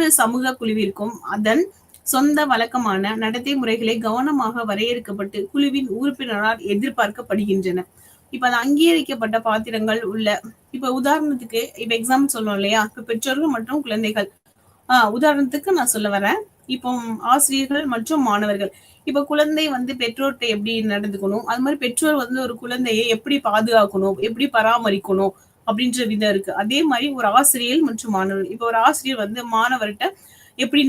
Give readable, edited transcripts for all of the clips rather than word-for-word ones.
ஒவ்வொரு சமூக குழுவிற்கும் அதன் சொந்த வழக்கமான நடத்தை முறைகளை கவனமாக வரையறுக்கப்பட்டு குழுவின் உறுப்பினரால் எதிர்பார்க்கப்படுகின்றன. இப்ப அது அங்கீகரிக்கப்பட்ட பாத்திரங்கள் உள்ள இப்ப உதாரணத்துக்கு இப்ப எக்ஸாம்பிள் சொல்லுவோம் இல்லையா, இப்ப பெற்றோர்கள் மற்றும் குழந்தைகள். உதாரணத்துக்கு நான் சொல்ல வரேன். இப்போ ஆசிரியர்கள் மற்றும் மாணவர்கள். இப்ப குழந்தை வந்து பெற்றோர்கிட்ட எப்படி நடந்துக்கணும், அது மாதிரி பெற்றோர் வந்து ஒரு குழந்தையை எப்படி பாதுகாக்கணும், எப்படி பராமரிக்கணும் அப்படின்ற விதம் இருக்கு. அதே மாதிரி ஒரு ஆசிரியர் மற்றும் மாணவர். இப்ப ஒரு ஆசிரியர் வந்து மாணவர்கிட்ட எப்படி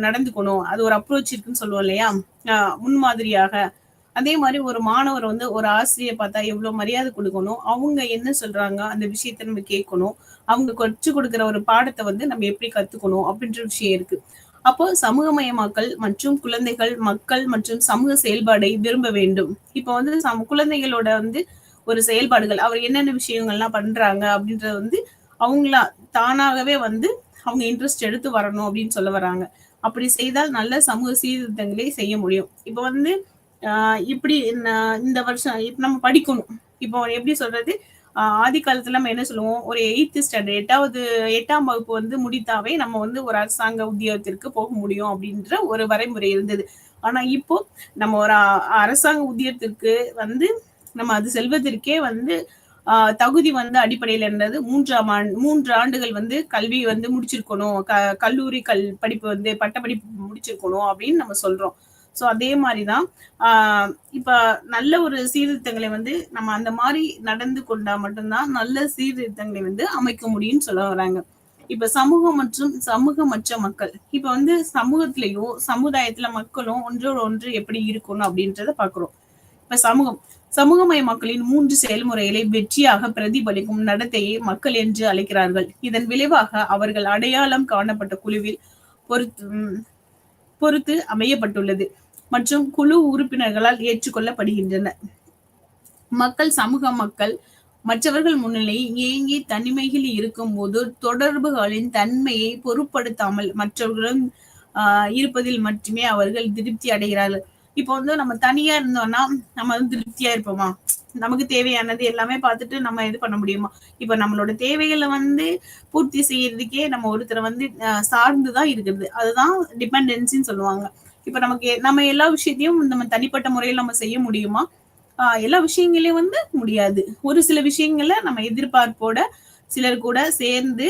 நடந்துக்கணும், அது ஒரு அப்ரோச் இருக்குன்னு சொல்லுவோம் இல்லையா, முன்மாதிரியாக. அதே மாதிரி ஒரு மாணவர் வந்து ஒரு ஆசிரியர் பார்த்தா எவ்வளவு மரியாதை கொடுக்கணும், அவங்க என்ன சொல்றாங்க அந்த விஷயத்த நம்ம கேட்கணும், அவங்க கற்றுக் கொடுக்குற ஒரு பாடத்தை வந்து நம்ம எப்படி கத்துக்கணும் அப்படின்ற விஷயம் இருக்கு. அப்போ சமூகமயமாக்கல் மற்றும் குழந்தைகள் மக்கள் மற்றும் சமூக செயல்பாடை விரும்ப வேண்டும். இப்போ வந்து குழந்தைகளோட வந்து ஒரு செயல்பாடுகள், அவர் என்னென்ன விஷயங்கள்லாம் பண்றாங்க அப்படின்றது வந்து அவங்களா தானாகவே வந்து அவங்க இன்ட்ரெஸ்ட் எடுத்து வரணும் அப்படின்னு சொல்ல வராங்க. அப்படி செய்தால் நல்ல சமூக சீர்திருத்தங்களை செய்ய முடியும். இப்போ வந்து இப்படி இந்த வருஷம் இப்ப நம்ம படிக்கணும். இப்போ எப்படி சொல்றது, ஆதி காலத்துல நம்ம என்ன சொல்லுவோம், ஒரு 8th ஸ்டாண்டர்ட் 8ஆம் வகுப்பு வந்து முடித்தாவே நம்ம வந்து ஒரு அரசாங்க உத்தியோகத்திற்கு போக முடியும் அப்படின்ற ஒரு வரைமுறை இருந்தது. ஆனா இப்போ நம்ம ஒரு அரசாங்க உத்தியோகத்திற்கு வந்து நம்ம அது செல்வதற்கே வந்து தகுதி வந்து அடிப்படையில் இருந்தது 3 ஆண்டுகள் வந்து கல்வி வந்து முடிச்சிருக்கணும், கல்லூரி படிப்பு வந்து பட்டப்படிப்பு முடிச்சிருக்கணும் அப்படின்னு நம்ம சொல்றோம். சோ அதே மாதிரிதான் இப்ப நல்ல ஒரு சீர்திருத்தங்களை வந்து நம்ம அந்த மாதிரி நடந்து கொண்டா மட்டும்தான் நல்ல சீர்திருத்தங்களை வந்து அமைக்க முடியும்னு சொல்ல வராங்க. இப்ப சமூகம் மற்றும் சமூகமற்ற மக்கள். இப்ப வந்து சமூகத்திலயும் சமுதாயத்துல மக்களும் ஒன்றோடு ஒன்று எப்படி இருக்கணும் அப்படின்றத பாக்குறோம். இப்ப சமூகமய மக்களின் 3 செயல்முறைகளை வெற்றியாக பிரதிபலிக்கும் நடத்தையை மக்கள் என்று அழைக்கிறார்கள். இதன் விளைவாக அவர்கள் அடையாளம் காணப்பட்ட குழுவில் பொறுத்து அமையப்பட்டுள்ளது மற்றும் குழு உறுப்பினர்களால் ஏற்றுக்கொள்ளப்படுகின்றன. மக்கள் மற்றவர்கள் முன்னிலையில் ஏங்கி தனிமையில் இருக்கும் போது தொடர்புகளின் தன்மையை பொருட்படுத்தாமல் மற்றவர்களும் இருப்பதில் மட்டுமே அவர்கள் திருப்தி அடைகிறார்கள். இப்போ வந்து நம்ம தனியா இருந்தோம்னா நம்ம வந்து திருப்தியா இருப்போமா? நமக்கு தேவையானது எல்லாமே பார்த்துட்டு நம்ம இது பண்ண முடியுமா? இப்ப நம்மளோட தேவைகளை வந்து பூர்த்தி செய்யறதுக்கே நம்ம ஒருத்தரை வந்து சார்ந்துதான் இருக்கிறது. அதுதான் டிபெண்டன்சின்னு சொல்லுவாங்க. இப்ப நம்ம எல்லா விஷயத்தையும் நம்ம தனிப்பட்ட முறையில் நம்ம செய்ய முடியுமா? எல்லா விஷயங்களையும் வந்து முடியாது. ஒரு சில விஷயங்கள நம்ம எதிர்பார்ப்போட சிலர் கூட சேர்ந்து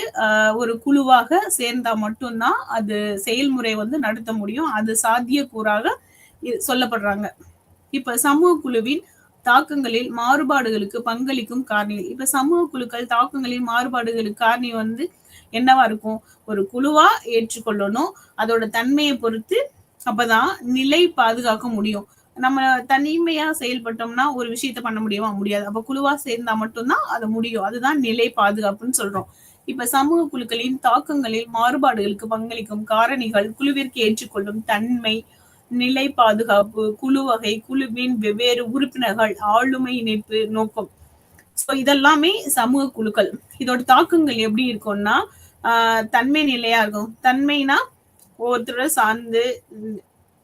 ஒரு குழுவாக சேர்ந்தா மட்டும்தான் அது செயல்முறை வந்து நடத்த முடியும். அது சாத்தியக்கூறாக சொல்லப்படுறாங்க. இப்ப சமூக குழுவின் தாக்கங்களில் மாறுபாடுகளுக்கு பங்களிக்கும் காரணிகள். இப்ப சமூக குழுக்கள் தாக்கங்களின் மாறுபாடுகளுக்கு காரணி வந்து என்னவா இருக்கும்? ஒரு குழுவா ஏற்றுக்கொள்ளணும், அதோட தன்மையை பொறுத்து. அப்பதான் நிலை பாதுகாக்க முடியும். நம்ம தனிமையா செயல்பட்டோம்னா ஒரு விஷயத்த பண்ண முடியுமா? முடியாது. அப்ப குழுவா சேர்ந்தா மட்டும்தான் அது முடியும். அதுதான் நிலை பாதுகாப்புன்னு சொல்றோம். இப்ப சமூக குழுக்களின் தாக்கங்களில் மாறுபாடுகளுக்கு பங்களிக்கும் காரணிகள் குழுவிற்கு ஏற்றுக்கொள்ளும் தன்மை, நிலை பாதுகாப்பு, குழு வகை, குழுவின் வெவ்வேறு உறுப்பினர்கள், ஆளுமை இணைப்பு நோக்கம். சோ இதெல்லாமே சமூக குழுக்கள். இதோட தாக்கங்கள் எப்படி இருக்கும்னா தன்மை நிலையா இருக்கும். தன்மைனா ஒருத்தர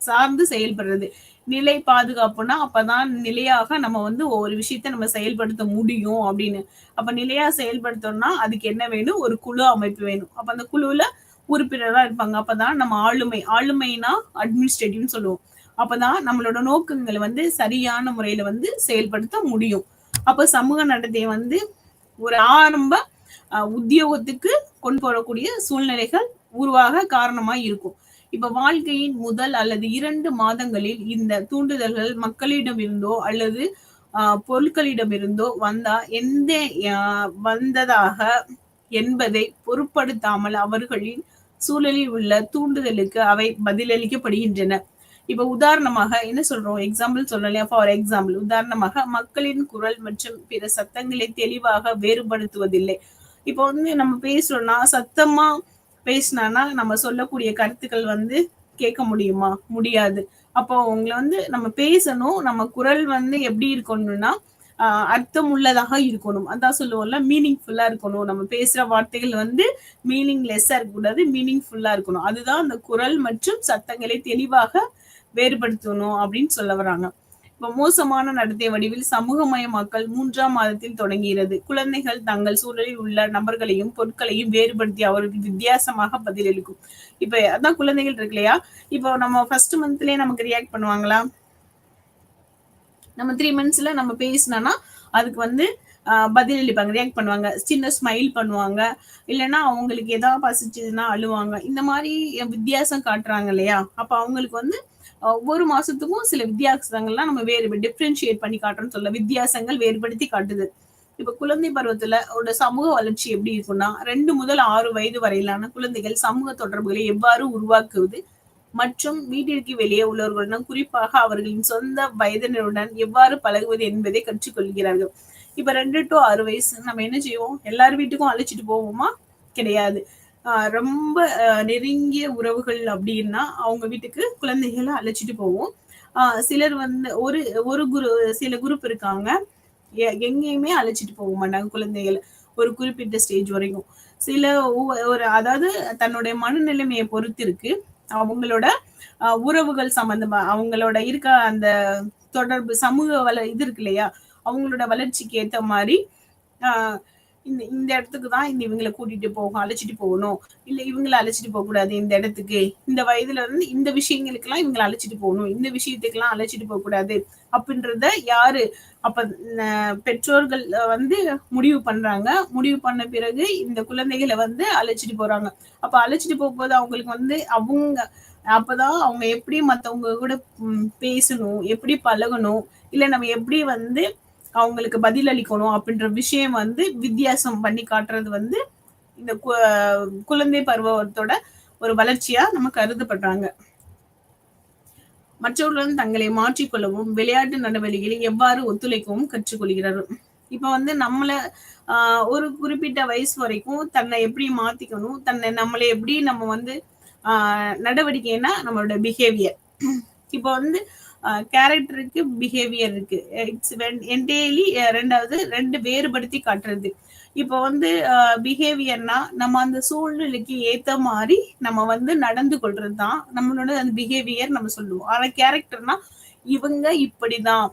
சார்ந்து செயல்படுறது. நிலை பாதுகாப்புனா அப்பதான் நிலையாக நம்ம வந்து ஒவ்வொரு விஷயத்த நம்ம செயல்படுத்த முடியும் அப்படின்னு. அப்ப நிலையா செயல்படுத்தணும்னா அதுக்கு என்ன வேணும்? ஒரு குழு அமைப்பு வேணும். அப்ப அந்த குழுவுல உறுப்பினரா இருப்பாங்க. அப்பதான் நம்ம ஆளுமைனா அட்மினிஸ்ட்ரேட்டிவ்னு சொல்லுவோம். அப்பதான் நம்மளோட நோக்கங்களை வந்து சரியான முறையில வந்து செயல்படுத்த முடியும். அப்ப சமூக நடத்தையை வந்து ஒரு ஆரம்ப உத்தியோகத்துக்கு கொண்டு போடக்கூடிய சூழ்நிலைகள் உருவாக காரணமா இருக்கும். இப்ப வாழ்க்கையின் முதல் அல்லது 2 மாதங்களில் இந்த தூண்டுதல்கள் மக்களிடமிருந்தோ அல்லது பொருட்களிடமிருந்தோ வந்ததாக என்பதை பொருட்படுத்தாமல் அவர்களின் சூழலில் உள்ள தூண்டுதலுக்கு அவை பதிலளிக்கப்படுகின்றன. இப்ப உதாரணமாக என்ன சொல்றோம்? எக்ஸாம்பிள் சொல்லலையா? ஃபார் எக்ஸாம்பிள் உதாரணமாக மக்களின் குரல் மற்றும் பிற சத்தங்களை தெளிவாக வேறுபடுத்துவதில்லை. இப்போ வந்து நம்ம பேசுறோம்னா சத்தமா பேசினா நம்ம சொல்லக்கூடிய கருத்துக்கள் வந்து கேட்க முடியுமா? முடியாது. அப்போ உங்களை வந்து நம்ம பேசணும், நம்ம குரல் வந்து எப்படி இருக்கணும்னா அர்த்தம் உள்ளதாக இருக்கணும். அதான் சொல்லுவோம்ல, மீனிங்ஃபுல்லா இருக்கணும். நம்ம பேசுற வார்த்தைகள் வந்து மீனிங்லெஸ்ஸா இருக்கக்கூடாது, மீனிங்ஃபுல்லா இருக்கணும். அதுதான் அந்த குரல் மற்றும் சத்தங்களை தெளிவாக வேறுபடுத்தணும் அப்படின்னு சொல்ல வராங்க. மோசமான நடத்தை வடிவில் சமூகமயமாக்கல் 3ஆம் மாதத்தில் தொடங்குகிறது. குழந்தைகள் தங்கள் சூழலில் உள்ள நபர்களையும் பொருட்களையும் வேறுபடுத்தி அவர்களுக்கு வித்தியாசமாக பதிலளிக்கும். இப்ப அதான் குழந்தைகள் இருக்கு இல்லையா, இப்போ நம்ம ஃபர்ஸ்ட் மந்த்லயே நமக்கு ரியாக்ட் பண்ணுவாங்களா? நம்ம 3 மந்த்ஸ்ல நம்ம பேசினா அதுக்கு வந்து பதிலளிப்பாங்க, ரியாக்ட் பண்ணுவாங்க, சின்ன ஸ்மைல் பண்ணுவாங்க, இல்லைன்னா அவங்களுக்கு ஏதாவது பசிச்சதுன்னா அழுவாங்க. இந்த மாதிரி வித்தியாசம் காட்டுறாங்க இல்லையா, அப்ப அவங்களுக்கு வந்து ஒவ்வொரு மாசத்துக்கும் சில வித்தியாசங்கள்லாம் நம்ம வேறு டிஃபரன்ஷியேட் பண்ணி காட்டுறோம்னு சொல்ல, வித்தியாசங்கள் வேறுபடுத்தி காட்டுது. இப்ப குழந்தை பருவத்துல ஒரு சமூக வளர்ச்சி எப்படி இருக்கும்னா, 2 முதல் 6 வயது வரையிலான குழந்தைகள் சமூக தொடர்புகளை எவ்வாறு உருவாக்குவது மற்றும் வீட்டிற்கு வெளியே உள்ளவர்களுடன், குறிப்பாக அவர்களின் சொந்த வயதினருடன் எவ்வாறு பழகுவது என்பதை கற்றுக்கொள்கிறார்கள். இப்ப 2 to 6 வயசு நம்ம என்ன செய்வோம், எல்லார் வீட்டுக்கும் அழைச்சிட்டு போவோமா? கிடையாது. ரொம்ப நெருங்கிய உறவுகள் அப்படின்னா அவங்க வீட்டுக்கு குழந்தைகளை அழைச்சிட்டு போவோம். சிலர் வந்து ஒரு சில குரூப் இருக்காங்க, எங்கேயுமே அழைச்சிட்டு போக மாட்டாங்க குழந்தைகளை ஒரு குறிப்பிட்ட ஸ்டேஜ் வரைக்கும். சில ஒரு அதாவது தன்னுடைய மனநிலைமையை பொறுத்து இருக்கு அவங்களோட உறவுகள் சம்பந்தமா, அவங்களோட இருக்க அந்த தொடர்பு சமூக இது இருக்கு இல்லையா, அவங்களோட வளர்ச்சிக்கு ஏத்த மாதிரி இந்த இந்த இடத்துக்கு தான் இவங்களை கூட்டிட்டு போகும், அழைச்சிட்டு போகணும், இல்ல இவங்களை அழைச்சிட்டு போக கூடாது, இந்த இடத்துக்கு இந்த வயதுல இருந்து இந்த விஷயங்களுக்கு எல்லாம் இவங்களை அழைச்சிட்டு போகணும், இந்த விஷயத்துக்கு எல்லாம் அழைச்சிட்டு போக கூடாது அப்படின்றத யாரு அப்ப பெற்றோர்கள் வந்து முடிவு பண்றாங்க. முடிவு பண்ண பிறகு இந்த குழந்தைகளை வந்து அழைச்சிட்டு போறாங்க. அப்ப அழைச்சிட்டு போகும்போது அவங்களுக்கு வந்து அவங்க அப்பதான் அவங்க எப்படி மத்தவங்க கூட பேசணும், எப்படி பழகணும், இல்ல நம்ம எப்படி வந்து அவங்களுக்கு பதில் அளிக்கணும் அப்படின்ற விஷயம் வந்து வித்தியாசம் பண்ணி காட்டுறது வந்து இந்த குழந்தை பருவத்தோட ஒரு வளர்ச்சியா நம்ம கருதப்படுறாங்க. மற்றவர்களுடன் தங்களை மாற்றிக்கொள்ளவும் விளையாட்டு நடவடிக்கைகளை எவ்வாறு ஒத்துழைக்கவும் கற்றுக்கொள்கிறார்கள். இப்ப வந்து நம்மள ஒரு குறிப்பிட்ட வயசு வரைக்கும் தன்னை எப்படி மாத்திக்கணும், தன்னை நம்மளை எப்படி நம்ம வந்து நடவடிக்கைன்னா நம்மளோட பிஹேவியர். இப்ப வந்து கேரக்டருக்கு பிஹேவியர் இருக்கு, இட்ஸ் என்டையர்லி ரெண்டாவது ரெண்டு வேறுபடுத்தி காட்டுறது. இப்ப வந்து பிஹேவியர்னா நம்ம அந்த சூழ்நிலைக்கு ஏத்த மாதிரி நம்ம வந்து நடந்து கொள்றதுதான் நம்மளோட அந்த பிஹேவியர் நம்ம சொல்லுவோம். ஆனா கேரக்டர்னா இவங்க இப்படிதான்,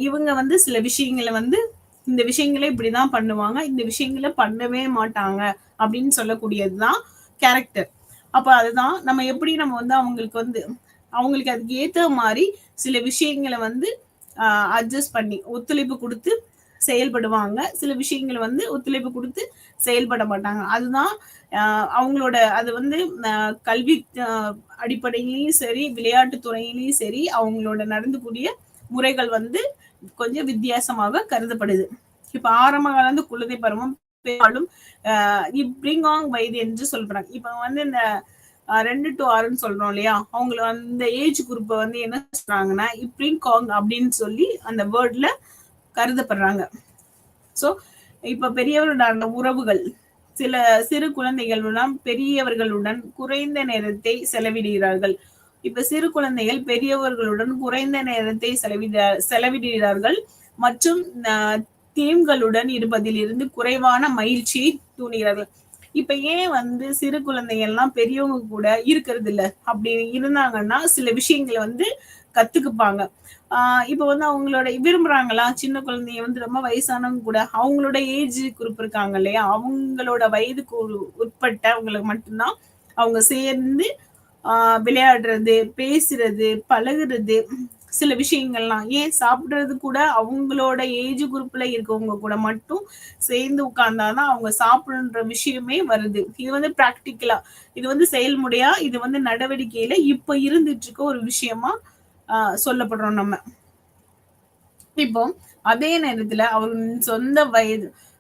இவங்க வந்து சில விஷயங்களை வந்து இந்த விஷயங்களே இப்படிதான் பண்ணுவாங்க, இந்த விஷயங்களை பண்ணவே மாட்டாங்க அப்படின்னு சொல்லக்கூடியதுதான் கேரக்டர். அப்ப அதுதான் நம்ம எப்படி நம்ம வந்து அவங்களுக்கு வந்து அவங்களுக்கு அதுக்கு ஏத்த மாதிரி சில விஷயங்களை வந்து அட்ஜஸ்ட் பண்ணி ஒத்துழைப்பு கொடுத்து செயல்படுவாங்க, சில விஷயங்களை வந்து ஒத்துழைப்பு கொடுத்து செயல்பட மாட்டாங்க. அதுதான் அவங்களோட அது வந்து கல்வி அடிப்படையிலையும் சரி, விளையாட்டு துறையிலையும் சரி, அவங்களோட நடந்துக்கூடிய முறைகள் வந்து கொஞ்சம் வித்தியாசமாக கருதப்படுது. இப்ப ஆரம்ப காலம் குழந்தை பருவம் பெரும்பாலும் பிரிங் ஆங் வயது என்று சொல்றாங்க. இப்ப வந்து இந்த 2 to 6 சொல்றோம் இல்லையா, அவங்கள அந்த ஏஜ் குரூப்பை வந்து என்ன சொல்றாங்கன்னா பிரிங் ஆங் அப்படின்னு சொல்லி அந்த வேர்ட்ல கருதப்படுறாங்க. சோ இப்ப பெரியவர்களுடான உறவுகள், சில சிறு குழந்தைகளுடன் பெரியவர்களுடன் குறைந்த நேரத்தை செலவிடுகிறார்கள். இப்ப சிறு குழந்தைகள் பெரியவர்களுடன் குறைந்த நேரத்தை செலவிடுகிறார்கள் மற்றும் தீம்களுடன் இருப்பதில் இருந்து குறைவான மகிழ்ச்சியை தூண்டுகிறார்கள். இப்ப ஏன் வந்து சிறு குழந்தைகள் எல்லாம் பெரியவங்க கூட இருக்கிறது இல்ல, அப்படி இருந்தாங்கன்னா சில விஷயங்களை வந்து கத்துக்குப்பாங்க. இப்ப வந்து அவங்களோட விரும்புறாங்களா, சின்ன குழந்தைய வந்து ரொம்ப வயசானவங்க கூட அவங்களோட ஏஜ் குரூப் இருக்காங்க இல்லையா, அவங்களோட வயதுக்கு உட்பட்டவங்களுக்கு மட்டும்தான் அவங்க சேர்ந்து விளையாடுறது, பேசுறது, பழகுறது, சில விஷயங்கள்லாம் ஏன் சாப்பிடுறது கூட அவங்களோட ஏஜ் குரூப்ல இருக்கவங்க கூட மட்டும் சேர்ந்து உட்கார்ந்தாதான் அவங்க சாப்பிடுன்ற விஷயமே வருது. இது வந்து பிராக்டிக்கலா, இது வந்து செயல்முறையா, இது வந்து நடவடிக்கையில இப்ப இருந்துட்டு இருக்க ஒரு விஷயமா சொல்லப்படுறோம் நம்ம. இப்போ அதே நேரத்துல அவர்களின்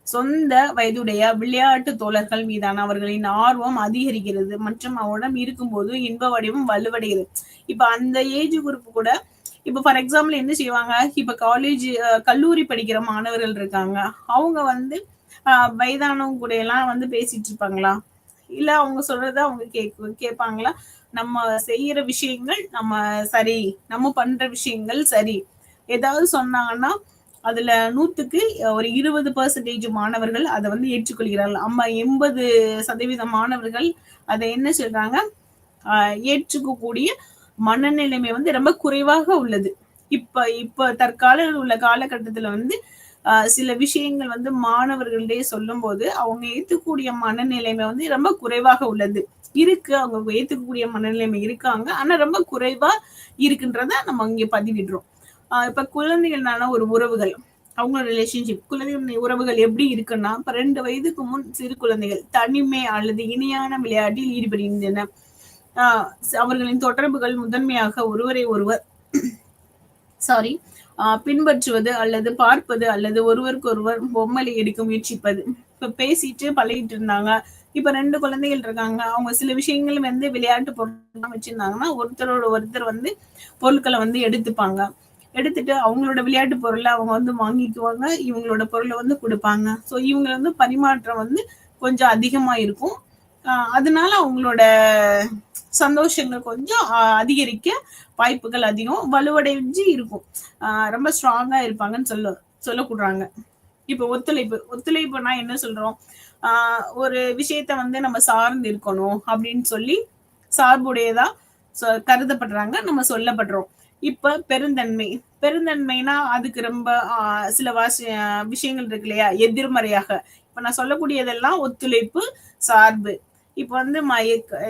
சொந்த வயதுடைய விளையாட்டு தோழர்கள் மீதான அவர்களின் ஆர்வம் அதிகரிக்கிறது மற்றும் அவரிடம் இருக்கும்போது இன்ப வடிவம் வலுவடைகிறது. இப்ப அந்த ஏஜ் குரூப் கூட இப்ப ஃபார் எக்ஸாம்பிள் என்ன செய்வாங்க, இப்ப காலேஜ் கல்லூரி படிக்கிற மாணவர்கள் இருக்காங்க, அவங்க வந்து வயதானவங்க கூட எல்லாம் வந்து பேசிட்டு இருப்பாங்களா, இல்ல அவங்க சொல்றத அவங்க கேட்பாங்களா? நம்ம செய்யற விஷயங்கள் நம்ம சரி, நம்ம பண்ற விஷயங்கள் சரி, ஏதாவது சொன்னாங்கன்னா அதுல 100க்கு ஒரு 20% மாணவர்கள் அதை வந்து ஏற்றுக்கொள்கிறார்கள். 80% மாணவர்கள் அதை என்ன சொல்றாங்க, ஏற்றுக்கக்கூடிய மனநிலைமை வந்து ரொம்ப குறைவாக உள்ளது. இப்ப தற்கால உள்ள காலகட்டத்துல வந்து சில விஷயங்கள் வந்து மாணவர்களிடையே சொல்லும் போது அவங்க ஏத்துக்கூடிய மனநிலைமை வந்து ரொம்ப குறைவாக உள்ளது இருக்கு. அவங்க ஏத்துக்கக்கூடிய மனநிலைமை இருக்காங்க, ஆனா ரொம்ப குறைவா இருக்குன்றத நம்ம இங்க பதிவிடுறோம். இப்ப குழந்தைகள்னால ஒரு உறவுகள், அவங்க ரிலேஷன்ஷிப், குழந்தைகள் உறவுகள் எப்படி இருக்குன்னா, இப்ப 2 வயதுக்கு முன் சிறு குழந்தைகள் தனிமை அல்லது இணையான விளையாட்டில் ஈடுபடுகின்றன. அவர்களின் தொடர்புகள் முதன்மையாக ஒருவரை ஒருவர் சாரி பின்பற்றுவது அல்லது பார்ப்பது அல்லது ஒருவருக்கு ஒருவர் பொம்மலை எடுக்க முயற்சிப்பது. இப்ப பேசிட்டு பழகிட்டு இருந்தாங்க. இப்ப 2 குழந்தைகள் இருக்காங்க. அவங்க சில விஷயங்கள் வந்து விளையாட்டு பொருள் வச்சிருந்தாங்கன்னா ஒருத்தரோட ஒருத்தர் வந்து பொருட்களை வந்து எடுத்துப்பாங்க. எடுத்துட்டு அவங்களோட விளையாட்டு பொருளை அவங்க வந்து வாங்கிக்குவாங்க, இவங்களோட பொருளை வந்து கொடுப்பாங்க. ஸோ இவங்க வந்து பரிமாற்றம் வந்து கொஞ்சம் அதிகமா இருக்கும். அதனால அவங்களோட சந்தோஷங்கள் கொஞ்சம் அதிகரிக்க வாய்ப்புகள் அதிகம், வலுவடைஞ்சு இருக்கும். ரொம்ப ஸ்ட்ராங்கா இருப்பாங்கன்னு சொல்லக்கூடாங்க. இப்ப ஒத்துழைப்புனா என்ன சொல்றோம்? ஒரு விஷயத்த வந்து நம்ம சார்ந்து இருக்கணும் அப்படின்னு சொல்லி சார்புடையதா கருதப்படுறாங்க, நம்ம சொல்லப்படுறோம். இப்ப பெருந்தன்மைனா அதுக்கு ரொம்ப சில விஷயங்கள் இருக்கு இல்லையா, எதிர்மறையாக. இப்ப நான் சொல்லக்கூடியதெல்லாம் ஒத்துழைப்பு, சார்பு. இப்ப வந்து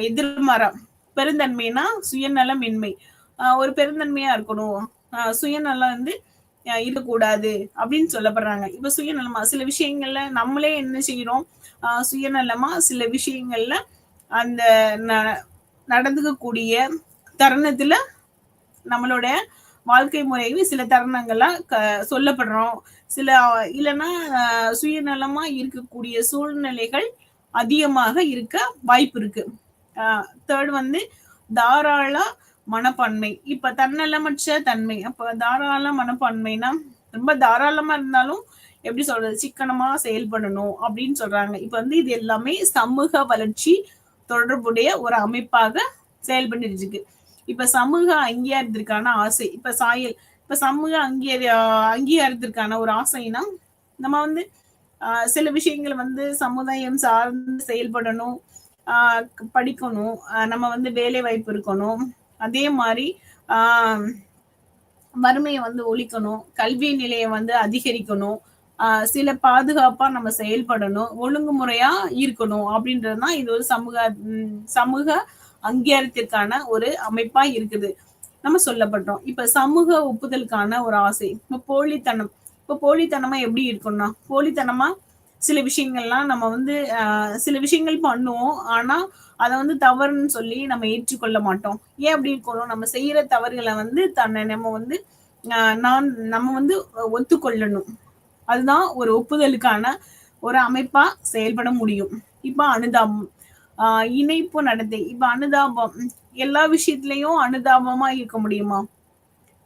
எதிர்மரம் பெருந்தன்மைனா சுயநலமின்மை. ஒரு பெருந்தன்மையா இருக்கணும், சுயநலம் வந்து இருக்கக்கூடாது அப்படின்னு சொல்லப்படுறாங்க. இப்ப சுயநலமா சில விஷயங்கள்ல நம்மளே என்ன செய்யறோம், சுயநலமா சில விஷயங்கள்ல அந்த நடந்துக்கக்கூடிய தருணத்துல நம்மளோட வாழ்க்கை முறையில் சில தருணங்கள்லாம் சொல்லப்படுறோம். சில இல்லைன்னா சுயநலமா இருக்கக்கூடிய சூழ்நிலைகள் அதிகமாக இருக்க வாய்ப்பு இருக்கு. தேர்ட் வந்து தாராள மனப்பான்மை. இப்ப தன்னலமற்ற தன்மை. அப்ப தாராள மனப்பான்மைனா ரொம்ப தாராளமா இருந்தாலும் எப்படி சொல்றது, சிக்கனமா செயல்படணும் அப்படின்னு சொல்றாங்க. இப்ப வந்து இது எல்லாமே சமூக வளர்ச்சி தொடர்புடைய ஒரு அமைப்பாக செயல்பட்டு இருக்கு. இப்ப சமூக அங்கீகாரத்திற்கான ஆசை. இப்ப சமூக அங்கீகாரத்திற்கான ஒரு ஆசைனா நம்ம வந்து சில விஷயங்கள் வந்து சமுதாயம் சார்ந்து செயல்படணும், படிக்கணும், நம்ம வந்து வேலை வாய்ப்பு இருக்கணும். அதே மாதிரி வறுமையை வந்து ஒழிக்கணும், கல்வி நிலையை வந்து அதிகரிக்கணும், சில பாதுகாப்பா நம்ம செயல்படணும், ஒழுங்குமுறையா இருக்கணும் அப்படின்றதுதான் இது ஒரு சமூக அங்கீகாரத்திற்கான ஒரு அமைப்பா இருக்குது, நம்ம சொல்லப்பட்டோம். இப்ப சமூக ஒப்புதலுக்கான ஒரு ஆசை. இப்ப போலித்தனமா எப்படி இருக்கும்னா, போலித்தனமா சில விஷயங்கள்லாம் நம்ம வந்து சில விஷயங்கள் பண்ணுவோம், ஆனா அதை வந்து தவறுன்னு சொல்லி நம்ம ஏற்றுக்கொள்ள மாட்டோம். ஏன் அப்படி இருக்கணும், நம்ம செய்யற தவறுகளை வந்து நம்ம வந்து நம்ம வந்து ஒத்துக்கொள்ளணும். அதுதான் ஒரு ஒப்புதலுக்கான ஒரு அமைப்பா செயல்பட முடியும். இப்ப அனுதாபம், இணைப்பு நடத்தை. இப்ப அனுதாபம், எல்லா விஷயத்திலயும் அனுதாபமா இருக்க முடியுமா?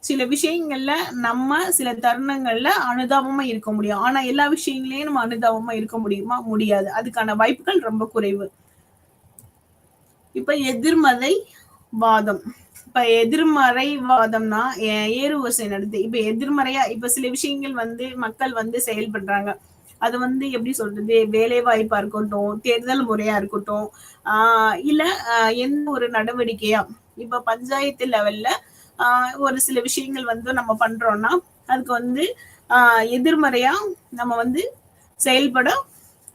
சில விஷயங்கள்ல நம்ம சில தருணங்கள்ல அனுதாபமா இருக்க முடியும், ஆனா எல்லா விஷயங்களையும் நம்ம அனுதாபமா இருக்க முடியுமா? முடியாது. அதுக்கான வாய்ப்புகள் ரொம்ப குறைவு. இப்ப எதிர்மறை வாதம். இப்ப எதிர்மறை வாதம்னா ஏறுவரிசை நடத்தை. இப்ப எதிர்மறையா இப்ப சில விஷயங்கள் வந்து மக்கள் வந்து செயல்படுறாங்க, அது வந்து எப்படி சொல்றது, வேலை வாய்ப்பா இருக்கட்டும், தேர்தல் முறையா இருக்கட்டும், இல்ல எந்த ஒரு நடவடிக்கையா, இப்ப பஞ்சாயத்து லெவல்ல ஒரு சில விஷயங்கள் வந்து நம்ம பண்றோம்னா அதுக்கு வந்து எதிர்மறையா நம்ம வந்து செயல்பட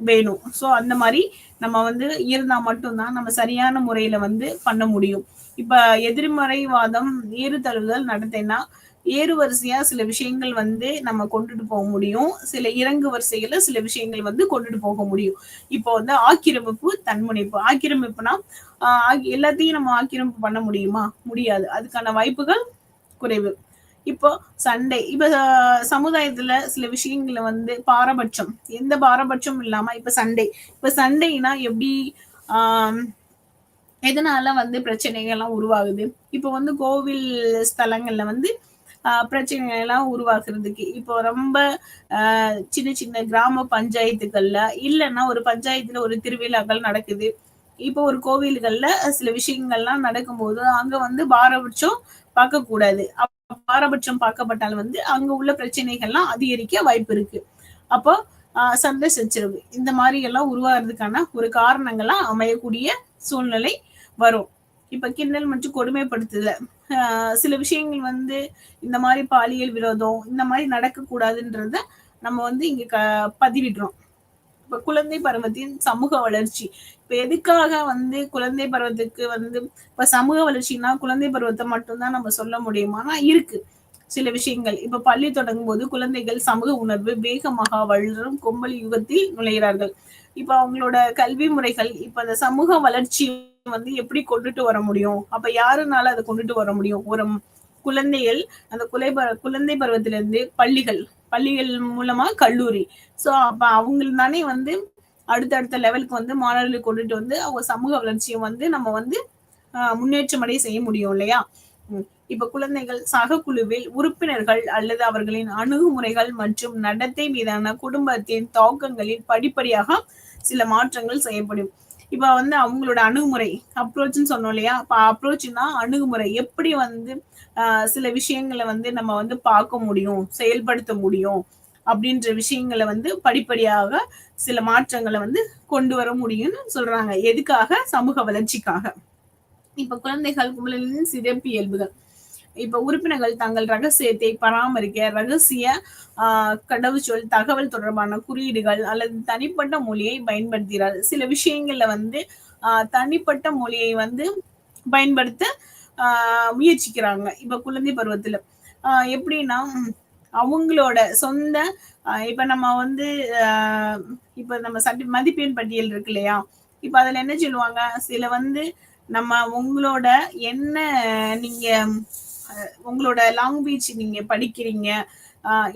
வேணும். ஸோ அந்த மாதிரி நம்ம வந்து இருந்தா மட்டும்தான் நம்ம சரியான முறையில வந்து பண்ண முடியும். இப்ப எதிர்மறைவாதம் ஏறுதழுவுதல் நடத்தைனா ஏறு வரிசையா சில விஷயங்கள் வந்து நம்ம கொண்டுட்டு போக முடியும், சில இறங்கு வரிசைகளை சில விஷயங்கள் வந்து கொண்டுட்டு போக முடியும். இப்போ வந்து ஆக்கிரமிப்பு, தன்முனைப்பு. ஆக்கிரமிப்புனா எல்லாத்தையும் நம்ம ஆக்கிரமிப்பு பண்ண முடியுமா? முடியாது. அதுக்கான வாய்ப்புகள் குறைவு. இப்போ சண்டை. இப்ப சமுதாயத்துல சில விஷயங்களை வந்து பாரபட்சம், எந்த பாரபட்சமும் இல்லாம இப்ப சண்டை. இப்ப சண்டைனா எப்படி, எதனால வந்து பிரச்சனைகள் எல்லாம் உருவாகுது? இப்ப வந்து கோவில் ஸ்தலங்கள்ல வந்து பிரச்சனைகள் எல்லாம் உருவாக்குறதுக்கு இப்போ ரொம்ப சின்ன சின்ன கிராம பஞ்சாயத்துக்கள்ல, இல்லைன்னா ஒரு பஞ்சாயத்துல ஒரு திருவிழாக்கள் நடக்குது, இப்போ ஒரு கோவில்கள்ல சில விஷயங்கள்லாம் நடக்கும்போது அங்க வந்து பாரபட்சம் பார்க்க கூடாது. பாரபட்சம் பார்க்கப்பட்டால் வந்து அங்க உள்ள பிரச்சனைகள்லாம் அதிகரிக்க வாய்ப்பு இருக்கு. அப்போ சண்டை சச்சரவு இந்த மாதிரி எல்லாம் உருவாகிறதுக்கான ஒரு காரணங்களா அமையக்கூடிய சூழ்நிலை வரும். இப்ப கிண்டல் மற்றும் கொடுமைப்படுத்துதல். சில விஷயங்கள் வந்து இந்த மாதிரி பாலியல் விரோதம் இந்த மாதிரி நடக்கக்கூடாதுன்றத நம்ம வந்து இங்க பதிவிடுறோம். இப்ப குழந்தை பருவத்தின் சமூக வளர்ச்சி. இப்ப எதுக்காக வந்து குழந்தை பருவத்துக்கு வந்து இப்ப சமூக வளர்ச்சினா குழந்தை பருவத்தை மட்டும்தான் நம்ம சொல்ல முடியுமானா இருக்கு சில விஷயங்கள். இப்ப பள்ளி தொடங்கும் போது குழந்தைகள் சமூக உணர்வு வேகமாக வளரும் கொம்பளி யுகத்தில் நுழைகிறார்கள். இப்ப அவங்களோட கல்வி முறைகள் இப்ப அந்த சமூக வளர்ச்சி வந்து எப்படி கொண்டுட்டு வர முடியும்? அப்ப யாருனால அதை கொண்டுட்டு வர முடியும்? ஒரு குழந்தைகள் அந்த குழந்தை பருவத்திலிருந்து பள்ளிகள் மூலமா கல்லூரி. சோ அப்ப அவங்க தானே வந்து அடுத்தடுத்த லெவலுக்கு வந்து மாணவர்களை கொண்டுட்டு வந்து அவங்க சமூக வளர்ச்சியை வந்து நம்ம வந்து முன்னேற்றம் அடைய செய்ய முடியும் இல்லையா? இப்ப குழந்தைகள் சக குழுவில் உறுப்பினர்கள் அல்லது அவர்களின் அணுகுமுறைகள் மற்றும் நடத்தை மீதான குடும்பத்தின் தாக்கங்களில் படிப்படியாக சில மாற்றங்கள் செய்யப்படும். இப்ப வந்து அவங்களோட அணுகுமுறை அப்ரோச்னு சொன்னோம் இல்லையா? இப்ப அப்ரோச்னா அணுகுமுறை எப்படி வந்து சில விஷயங்களை வந்து நம்ம வந்து பார்க்க முடியும், செயல்படுத்த முடியும் அப்படின்ற விஷயங்களை வந்து படிப்படியாக சில மாற்றங்களை வந்து கொண்டு வர முடியும்னு சொல்றாங்க. எதுக்காக? சமூக வளர்ச்சிக்காக. இப்ப குழந்தைகள் குழந்தைகளின் சிறப்பு இயல்புகள். இப்ப உறுப்பினர்கள் தங்கள் ரகசியத்தை பராமரிக்க ரகசிய கடவுச்சொல் தகவல் தொடர்பான குறியீடுகள் அல்லது தனிப்பட்ட மொழியை பயன்படுத்துகிறார். சில விஷயங்கள்ல வந்து தனிப்பட்ட மொழியை வந்து பயன்படுத்த முயற்சிக்கிறாங்க. இப்ப குழந்தை பருவத்துல எப்படின்னா அவங்களோட சொந்த இப்ப நம்ம வந்து இப்ப நம்ம மதிப்பெண் பட்டியல் இருக்கு இல்லையா? இப்ப அதுல என்ன சொல்லுவாங்க, சில வந்து நம்ம உங்களோட என்ன நீங்க உங்களோட லாங்குவேஜ் நீங்க படிக்கிறீங்க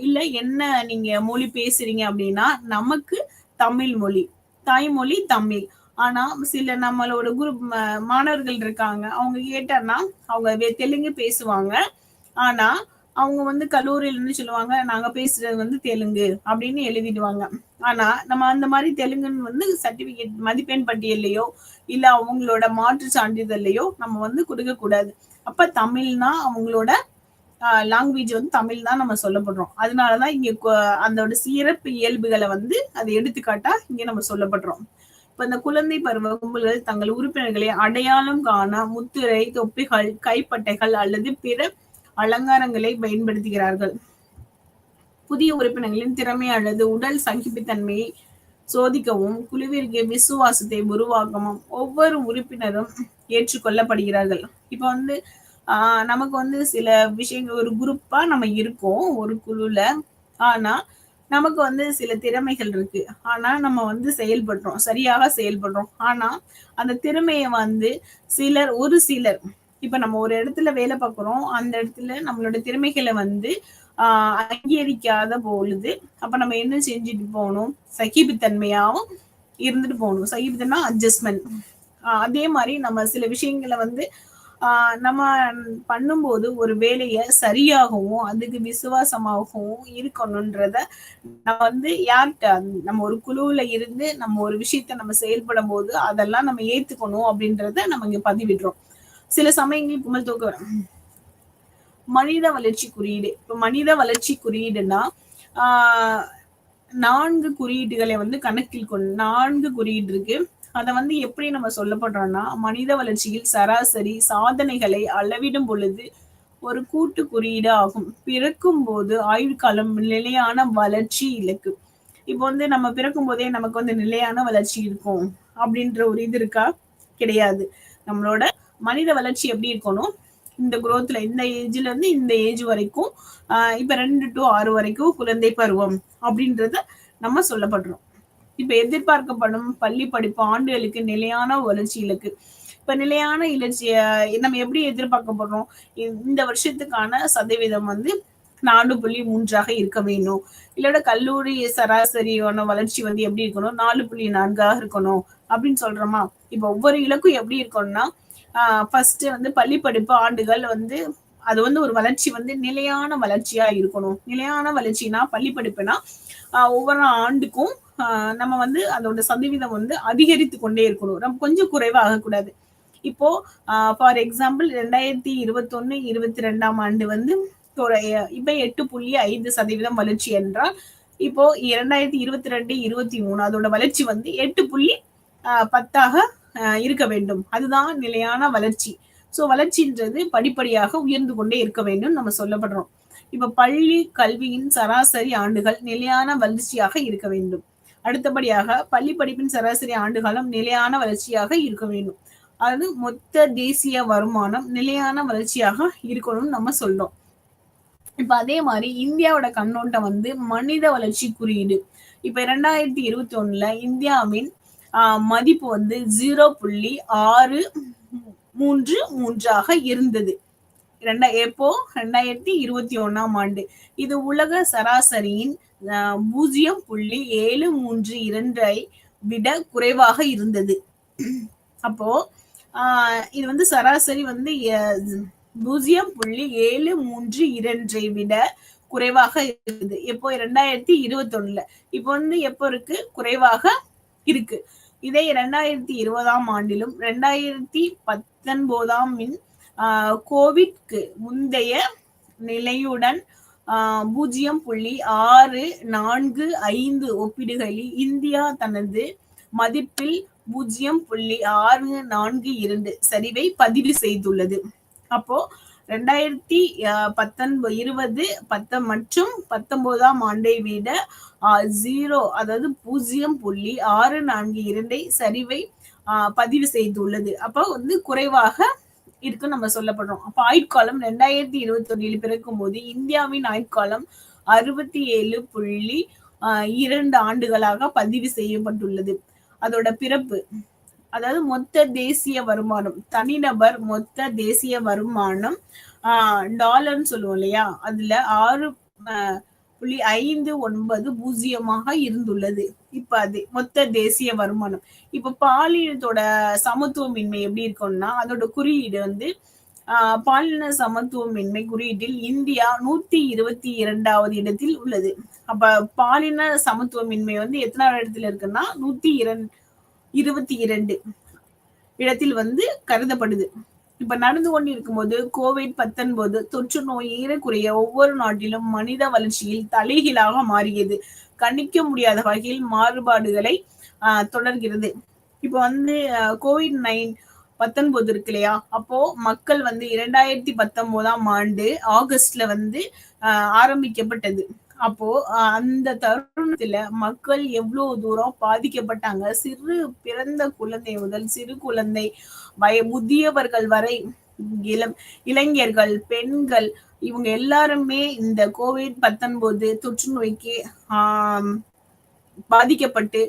இல்ல என்ன நீங்க மொழி பேசுறீங்க அப்படின்னா நமக்கு தமிழ் மொழி தாய்மொழி தமிழ். ஆனா சில நம்மளோட குரூப் மாணவர்கள் இருக்காங்க, அவங்க கேட்டான்னா அவங்க தெலுங்கு பேசுவாங்க. ஆனா அவங்க வந்து கல்லூரியில இருந்து சொல்லுவாங்க நாங்க பேசுறது வந்து தெலுங்கு அப்படின்னு எழுதிடுவாங்க. ஆனா நம்ம அந்த மாதிரி தெலுங்குன்னு வந்து சர்டிபிகேட் மதிப்பெண் பட்டியல்லையோ இல்ல அவங்களோட மாற்று சான்றிதழ்லையோ நம்ம வந்து கொடுக்க கூடாது. அப்ப தமிழ்னா அவங்களோட லாங்குவேஜ் வந்து தமிழ் தான் நம்ம சொல்லப்படுறோம். அதனாலதான் இங்க அதோட சிறப்பு இயல்புகளை வந்து அதை எடுத்துக்காட்டா இங்க நம்ம சொல்லப்படுறோம். இப்ப இந்த குழந்தை பருவ கும்பல்கள் தங்கள் உறுப்பினர்களை அடையாளம் காண முத்திரை தொப்பிகள் கைப்பட்டைகள் அல்லது பிற அலங்காரங்களை பயன்படுத்துகிறார்கள். புதிய உறுப்பினர்களின் திறமை அல்லது உடல் சகிப்புத்தன்மையை சோதிக்கவும் குழுவிற்கு விசுவாசத்தை உருவாக்கவும் ஒவ்வொரு உறுப்பினரும் ஏற்றுக்கொள்ளப்படுகிறார்கள். இப்ப வந்து நமக்கு வந்து சில விஷயங்கள் ஒரு குரூப்பா நம்ம இருக்கோம் ஒரு குழுல. ஆனா நமக்கு வந்து சில திறமைகள் இருக்கு. ஆனா நம்ம வந்து செயல்படுறோம், சரியாக செயல்படுறோம். ஆனா அந்த திறமையை வந்து ஒரு சிலர் இப்ப நம்ம ஒரு இடத்துல வேலை பார்க்கிறோம், அந்த இடத்துல நம்மளோட திறமைகளை வந்து அங்கீகரிக்காத பொழுது அப்ப நம்ம என்ன செஞ்சுட்டு போகணும், சகிப்புத்தன்மையாவும் இருந்துட்டு போகணும். சகிப்புத்தன்மை அட்ஜஸ்ட்மெண்ட். அதே மாதிரி நம்ம சில விஷயங்களை வந்து நம்ம பண்ணும்போது ஒரு வேலையை சரியாகவும் அதுக்கு விசுவாசமாகவும் இருக்கணும்ன்றத நம்ம வந்து யார்கிட்ட நம்ம ஒரு குழுவுல இருந்து நம்ம ஒரு விஷயத்த நம்ம செயல்படும் போது அதெல்லாம் நம்ம ஏத்துக்கணும் அப்படின்றத நம்ம இங்க பதிவிடுறோம். சில சமயங்கள் குமல் தூக்க மனித வளர்ச்சி குறியீடு. இப்ப மனித வளர்ச்சி குறியீடுனா 4 குறியீடுகளை வந்து கணக்கில் கொண்டு 4 குறியீடு இருக்கு. அதை வந்து எப்படி நம்ம சொல்லப்படுறோம்னா மனித வளர்ச்சியில் சராசரி சாதனைகளை அளவிடும் பொழுது ஒரு கூட்டு குறியீடு ஆகும். பிறக்கும் போது ஆயுட்காலம் நிலையான வளர்ச்சி இலக்கு. இப்போ வந்து நம்ம பிறக்கும் போதே நமக்கு வந்து நிலையான வளர்ச்சி இருக்கும் அப்படின்ற ஒரு இது இருக்கா? கிடையாது. நம்மளோட மனித வளர்ச்சி எப்படி இருக்கணும், இந்த குரோத்ல இந்த ஏஜ்ல இருந்து இந்த ஏஜ் வரைக்கும் இப்ப 2 to 6 வரைக்கும் குழந்தை பருவம் அப்படின்றத நம்ம சொல்லப்படுறோம். இப்ப எதிர்பார்க்கப்படும் பள்ளி படிப்பு ஆண்டுகளுக்கு நிலையான வளர்ச்சி இலக்கு. இப்ப நிலையான இலட்சிய நம்ம எப்படி எதிர்பார்க்கப்படுறோம், இந்த வருஷத்துக்கான சதவீதம் வந்து 4.3 இருக்க வேணும். இல்லோட கல்லூரி சராசரியான வளர்ச்சி வந்து எப்படி இருக்கணும், 4.4 இருக்கணும் அப்படின்னு சொல்றோமா? இப்ப ஒவ்வொரு இலக்கும் எப்படி இருக்கணும்னா ஃபர்ஸ்ட் வந்து பள்ளி படிப்பு ஆண்டுகள் வந்து அது வந்து ஒரு வளர்ச்சி வந்து நிலையான வளர்ச்சியா இருக்கணும். நிலையான வளர்ச்சினா பள்ளி படிப்புனா ஒவ்வொரு ஆண்டுக்கும் நம்ம வந்து அதோட சதவீதம் வந்து அதிகரித்து கொண்டே இருக்கணும், நம்ம கொஞ்சம் குறைவா ஆகக்கூடாது. இப்போ ஃபார் எக்ஸாம்பிள் 2021-22 ஆண்டு வந்து இப்ப 8.5% வளர்ச்சி என்றால் இப்போ 2022-23 அதோட வளர்ச்சி வந்து 8.10 இருக்க வேண்டும். அதுதான் நிலையான வளர்ச்சி. சோ வளர்ச்சின்றது படிப்படியாக உயர்ந்து கொண்டே இருக்க வேண்டும் நம்ம சொல்லப்படுறோம். இப்ப பள்ளி கல்வியின் சராசரி ஆண்டுகள் நிலையான வளர்ச்சியாக இருக்க வேண்டும். அடுத்தபடியாக பள்ளி படிப்பின் சராசரி ஆண்டுகாலம் நிலையான வளர்ச்சியாக இருக்க வேண்டும். அது மொத்த தேசிய வருமானம் நிலையான வளர்ச்சியாக இருக்கணும்னு நம்ம சொல்றோம். இப்ப அதே மாதிரி இந்தியாவோட கண்ணோட்டம் வந்து மனித வளர்ச்சி குறியீடு. இப்ப 2021 இந்தியாவின் மதிப்பு வந்து 0.633 இருந்தது. எப்போ 2021 இது உலக சராசரியின் 0.732 விட குறைவாக இருந்தது. அப்போ இது வந்து சராசரி வந்து 0.732 விட குறைவாக இருக்குது. எப்போ 2021 இப்போ வந்து எப்போ இருக்கு குறைவாக இருக்கு. இதே 2020 2019 கோவிட்க்கு முந்தைய நிலையுடன் 0.645 ஒப்பிடுகையில் இந்தியா தனது மதிப்பில் 0.642 சரிவை பதிவு செய்துள்ளது. அப்போ 2020 மற்றும் 2019 விட 0.642 சரிவை பதிவு செய்துள்ளது. அப்போ வந்து குறைவாக இருக்கு நம்ம சொல்லப்படுறோம். அப்ப ஆயுட்காலம் 2021 பிறக்கும் போது இந்தியாவின் ஆயுட்காலம் 67.2 ஆண்டுகளாக பதிவு செய்யப்பட்டுள்ளது. அதோட பிறப்பு அதாவது மொத்த தேசிய வருமானம் தனிநபர் மொத்த தேசிய வருமானம் டாலர்னு சொல்லுவோம் இல்லையா, அதுல 6.590 இருந்துள்ளது. இப்ப அது மொத்த தேசிய வருமானம். இப்ப பாலினத்தோட சமத்துவமின்மை எப்படி இருக்கும்னா அதோட குறியீடு வந்து பாலின சமத்துவமின்மை குறியீட்டில் இந்தியா 122வது இடத்தில் உள்ளது. அப்ப பாலின சமத்துவமின்மை வந்து எத்தனாவது இடத்துல இருக்குன்னா 122 இடத்தில் வந்து கருதப்படுது. இப்ப நடந்து கொண்டு இருக்கும்போது COVID-19 தொற்று நோய் ஏறக்குறைய ஒவ்வொரு நாட்டிலும் மனித வளர்ச்சியில் தலைகீழாக மாறியது. கணிக்க முடியாத வகையில் மாறுபாடுகளை தொடர்கிறது. இப்ப வந்து COVID-19 இருக்கு இல்லையா, அப்போ மக்கள் வந்து 2019 ஆகஸ்ட்ல வந்து ஆரம்பிக்கப்பட்டது. அப்போ அந்த தருணத்துல மக்கள் எவ்வளவு தூரம் பாதிக்கப்பட்டாங்க. பிறந்த குழந்தை முதல் சிறு குழந்தை முதியவர்கள் வரை இளைஞர்கள் பெண்கள் இவங்க எல்லாருமே இந்த COVID-19 தொற்று நோய்க்கு பாதிக்கப்பட்டு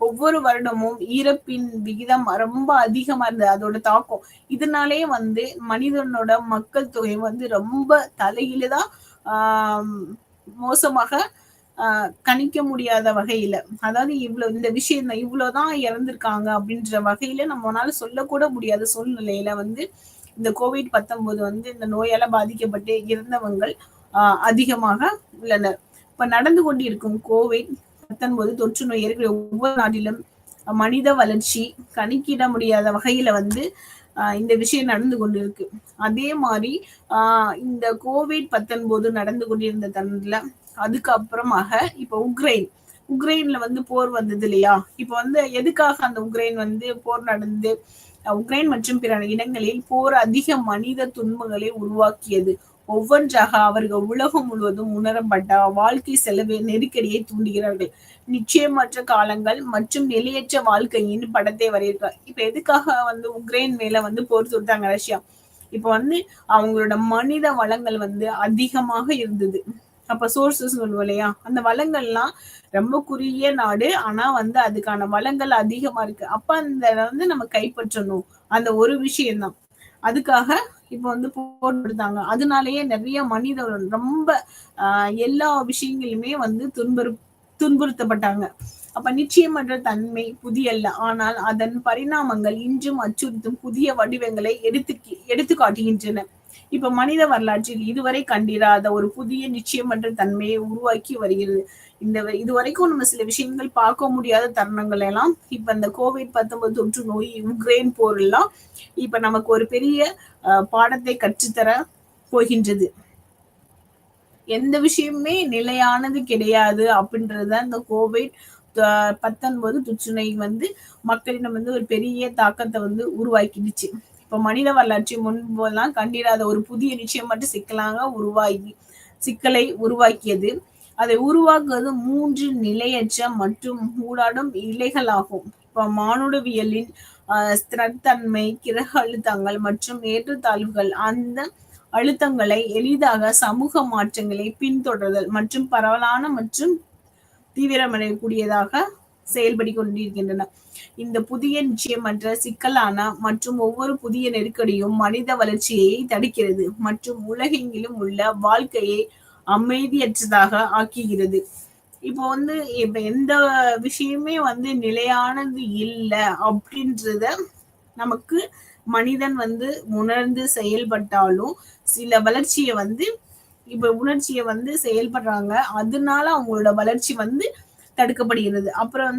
ஒவ்வொரு வருடமும் இறப்பின் விகிதம் ரொம்ப அதிகமா இருந்தது. அதோட தாக்கம் இதனாலே வந்து மனிதனோட மக்கள் தொகை வந்து ரொம்ப தலையிலதான் மோசமாக கணிக்க முடியாத வகையில, அதாவது இந்த விஷயம் இவ்வளவுதான் இறந்திருக்காங்க அப்படின்ற வகையில நம்மளால சொல்லக்கூட முடியாத சூழ்நிலையில வந்து இந்த COVID-19 வந்து இந்த நோயால பாதிக்கப்பட்டு இறந்தவங்கள் அதிகமாக உள்ளனர். இப்ப நடந்து கொண்டிருக்கும் COVID-19 தொற்று நோய் இருக்கிற ஒவ்வொரு நாட்டிலும் மனித வளர்ச்சி கணக்கிட முடியாத வகையில வந்து இந்த விஷயம் நடந்து கொண்டிருக்கு. அதே மாதிரி இந்த COVID-19 நடந்து கொண்டிருந்த தருணத்துல அதுக்கப்புறமாக இப்ப உக்ரைன்ல வந்து போர் வந்தது இல்லையா. இப்ப வந்து எதுக்காக அந்த உக்ரைன் வந்து போர் நடந்து உக்ரைன் மற்றும் பிற இடங்களில் போர் அதிக மனித துன்பங்களை உருவாக்கியது. ஒவ்வொன்றாக அவர்கள் உலகம் முழுவதும் உணரப்பட்ட வாழ்க்கை செலவு நெருக்கடியை தூண்டுகிறார்கள். நிச்சயமற்ற காலங்கள் மற்றும் நிலையற்ற வாழ்க்கையின் படத்தை வரையிருக்கார். இப்ப எதுக்காக வந்து உக்ரைன் மேல வந்து போர் தொட்டாங்க ரஷ்யா? இப்ப வந்து அவங்களோட மனித வளங்கள் வந்து அதிகமாக இருந்தது. அப்ப சோர்சஸ் சொல்லுவோம் இல்லையா, அந்த வளங்கள்லாம் ரொம்ப குறுகிய நாடு, ஆனா வந்து அதுக்கான வளங்கள் அதிகமா இருக்கு. அப்ப அந்த வந்து நம்ம கைப்பற்றணும், அந்த ஒரு விஷயம்தான். அதுக்காக இப்ப வந்து போர் கொடுத்தாங்க. அதனாலேயே நிறைய மனிதர்கள் ரொம்ப எல்லா விஷயங்களுமே வந்து துன்புறுத்தப்பட்டாங்க. அப்ப நிச்சயமற்ற தன்மை புதியல்ல, ஆனால் அதன் பரிணாமங்கள் இன்றும் அச்சுறுத்தும் புதிய வடிவங்களை எடுத்து காட்டுகின்றன. இப்ப மனித வரலாற்றில் இதுவரை கண்டிராத ஒரு புதிய நிச்சயமற்ற தன்மையை உருவாக்கி வருகிறது. இதுவரைக்கும் நம்ம சில விஷயங்கள் பார்க்க முடியாத தருணங்கள் எல்லாம் இப்ப இந்த COVID-19 தொற்று நோய் உக்ரைன் போர் எல்லாம் இப்ப நமக்கு ஒரு பெரிய பாடத்தை கற்றுத்தர போகின்றது. எந்த விஷயமுமே நிலையானது கிடையாது அப்படின்றத இந்த COVID-19 தொற்று நோய் வந்து மக்களிடம் வந்து ஒரு பெரிய தாக்கத்தை வந்து உருவாக்கிடுச்சு. இப்ப மனித வரலாற்றை முன்பெல்லாம் கண்டிராத ஒரு புதிய நிச்சயமற்ற சிக்கலை உருவாக்கியது. அதை உருவாக்குவது 3 நிலையற்ற மற்றும் ஊடாடும் இலைகளாகும். இப்ப மானுடவியலின் ஸ்திரத்தன்மை, கிரக அழுத்தங்கள் மற்றும் ஏற்றத்தாழ்வுகள் அந்த அழுத்தங்களை எளிதாக சமூக மாற்றங்களை பின்தொடர்தல் மற்றும் பரவலான மற்றும் தீவிரமடையக்கூடியதாக செயல்படி கொண்டிருக்கின்றன. இந்த புதிய நிச்சயமற்ற சிக்கலான மற்றும் ஒவ்வொரு புதிய நெருக்கடியும் மனித வளர்ச்சியை தடுக்கிறது மற்றும் உலகெங்கிலும் உள்ள வாழ்க்கையை அமைதியற்றதாக ஆக்குகிறது. இப்போ இப்ப எந்த விஷயமே நிலையானது இல்லை அப்படின்றத நமக்கு மனிதன் உணர்ந்து செயல்பட்டாலும் சில வளர்ச்சியை இப்ப உணர்ச்சியை செயல்படுறாங்க. அதனால அவங்களோட வளர்ச்சி தடுக்கப்படுகிறது. அப்புறம்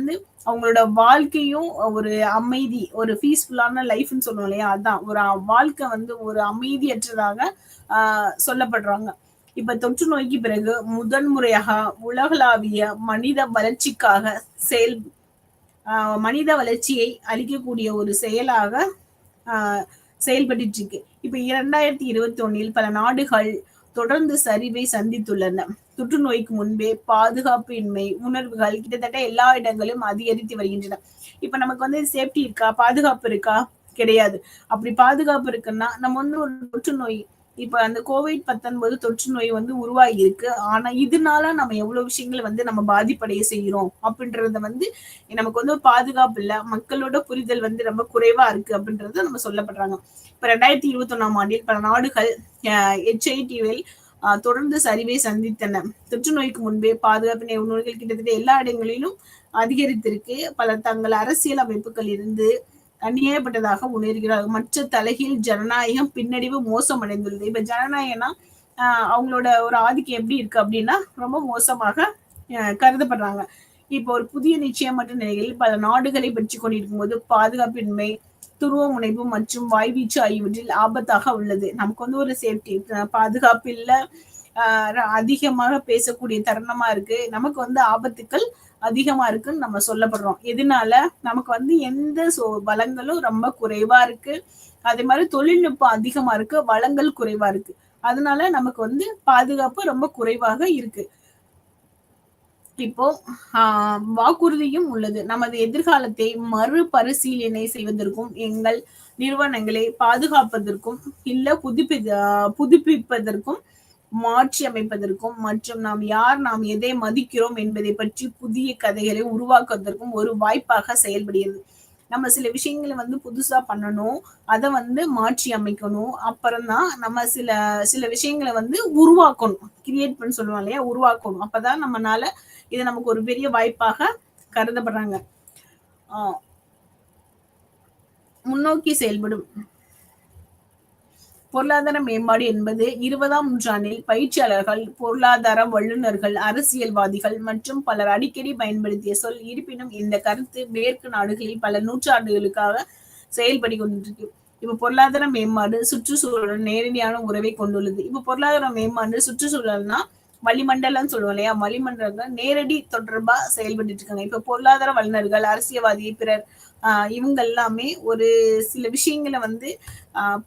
அவங்களோட வாழ்க்கையும் ஒரு அமைதி, ஒரு பீஸ்ஃபுல்லான லைஃப்னு சொல்லுவோம் இல்லையா, அதான் ஒரு வாழ்க்கை ஒரு அமைதியற்றதாக சொல்லப்படுறாங்க. இப்ப தொற்று நோய்க்கு பிறகு முதன்முறையாக உலகளாவிய மனித வளர்ச்சிக்காக மனித வளர்ச்சியை அளிக்கக்கூடிய ஒரு செயலாக செயல்பட்டு இருக்கு. இப்ப 2021 பல நாடுகள் தொடர்ந்து சரிவை சந்தித்துள்ளன. தொற்று நோய்க்கு முன்பே பாதுகாப்பு இன்மை உணர்வுகள் கிட்டத்தட்ட எல்லா இடங்களும் அதிகரித்து வருகின்றன. இப்ப நமக்கு சேஃப்டி இருக்கா, பாதுகாப்பு இருக்கா? கிடையாது. அப்படி பாதுகாப்பு இருக்குன்னா நம்ம ஒரு தொற்று நோய், இப்ப அந்த COVID-19 தொற்று நோய் உருவாகி இருக்கு. ஆனா இதனால நம்ம எவ்வளவு விஷயங்கள் நம்ம பாதிப்படைய செய்யறோம் அப்படின்றத நமக்கு பாதுகாப்பு இல்ல, மக்களோட புரிதல் ரொம்ப குறைவா இருக்கு அப்படின்றத நம்ம சொல்லப்படுறாங்க. இப்ப 2021 ஆண்டில் பல நாடுகள் HIV தொடர்ந்து சரிவை சந்தித்தன. தொற்று நோய்க்கு முன்பே பாதுகாப்பு உணர்வுகள் கிட்டத்தட்ட எல்லா இடங்களிலும் அதிகரித்திருக்கு. பல தங்கள் அரசியல் அமைப்புகள் இருந்து அந்நியப்பட்டதாக உணர்கிறார்கள். மற்ற தலைகீழ் ஜனநாயகம் பின்னடைவு மோசமடைந்துள்ளது. இப்ப ஜனநாயகம்னா அவங்களோட ஒரு ஆதிக்கம் எப்படி இருக்கு அப்படின்னா ரொம்ப மோசமாக கருதப்படுறாங்க. இப்போ ஒரு புதிய நிச்சயமற்ற நிலைகளில் பல நாடுகளை பற்றி கொண்டிருக்கும் போது பாதுகாப்பின்மை, துருவ முனைப்பு மற்றும் வாய்வீச்சு ஆகியவற்றில் ஆபத்தாக உள்ளது. நமக்கு ஒரு சேஃப்டி, பாதுகாப்பு இல்ல, அதிகமாக பேசக்கூடிய தருணமா இருக்கு. நமக்கு ஆபத்துக்கள் அதிகமா இருக்குன்னு நம்ம சொல்லப்படுறோம். எதனால நமக்கு எந்த வளங்களும் ரொம்ப குறைவா இருக்கு, அதே மாதிரி தொழில்நுட்பம் அதிகமா இருக்கு, வளங்கள் குறைவா இருக்கு. அதனால நமக்கு பாதுகாப்பு ரொம்ப குறைவாக இருக்கு. இப்போ வாக்குறுதியும் உள்ளது. நமது எதிர்காலத்தை மறுபரிசீலனை செய்வதற்கும் எங்கள் நிறுவனங்களை பாதுகாப்பதற்கும் இல்ல புதுப்பிப்பதற்கும் மாற்றி அமைப்பதற்கும் மற்றும் நாம் எதை மதிக்கிறோம் என்பதை பற்றி புதிய கதைகளை உருவாக்குவதற்கும் ஒரு வாய்ப்பாக செயல்படுகிறது. நம்ம சில விஷயங்களை புதுசா பண்ணணும், அதை மாற்றி அமைக்கணும். அப்புறம்தான் நம்ம சில விஷயங்களை உருவாக்கணும், கிரியேட் பண்ண சொல்லுவோம் இல்லையா, உருவாக்கணும். அப்பதான் நம்மனால இது நமக்கு ஒரு பெரிய வாய்ப்பாக கருதப்படுறாங்க. முன்னோக்கி செயல்படும் பொருளாதார மேம்பாடு என்பது 20ஆம் நூற்றாண்டில் பயிற்சியாளர்கள், பொருளாதார வல்லுநர்கள், அரசியல்வாதிகள் மற்றும் பலர் அடிக்கடி பயன்படுத்திய சொல். இருப்பினும் இந்த கருத்து மேற்கு நாடுகளில் பல நூற்றாண்டுகளுக்காக செயல்படி கொண்டிருக்கு. இப்ப பொருளாதார மேம்பாடு சுற்றுச்சூழல் நேரடியான உறவை கொண்டுள்ளது. இப்ப பொருளாதார மேம்பாடு சுற்றுச்சூழல்னா வளிமண்டலம் சொல்லுவோம் இல்லையா, வளிமண்டலங்கள் நேரடி தொடர்பா செயல்பட்டு இருக்காங்க. இப்ப பொருளாதார வல்லுநர்கள், அரசியல்வாதி, பிறர் இவங்க எல்லாமே ஒரு சில விஷயங்களை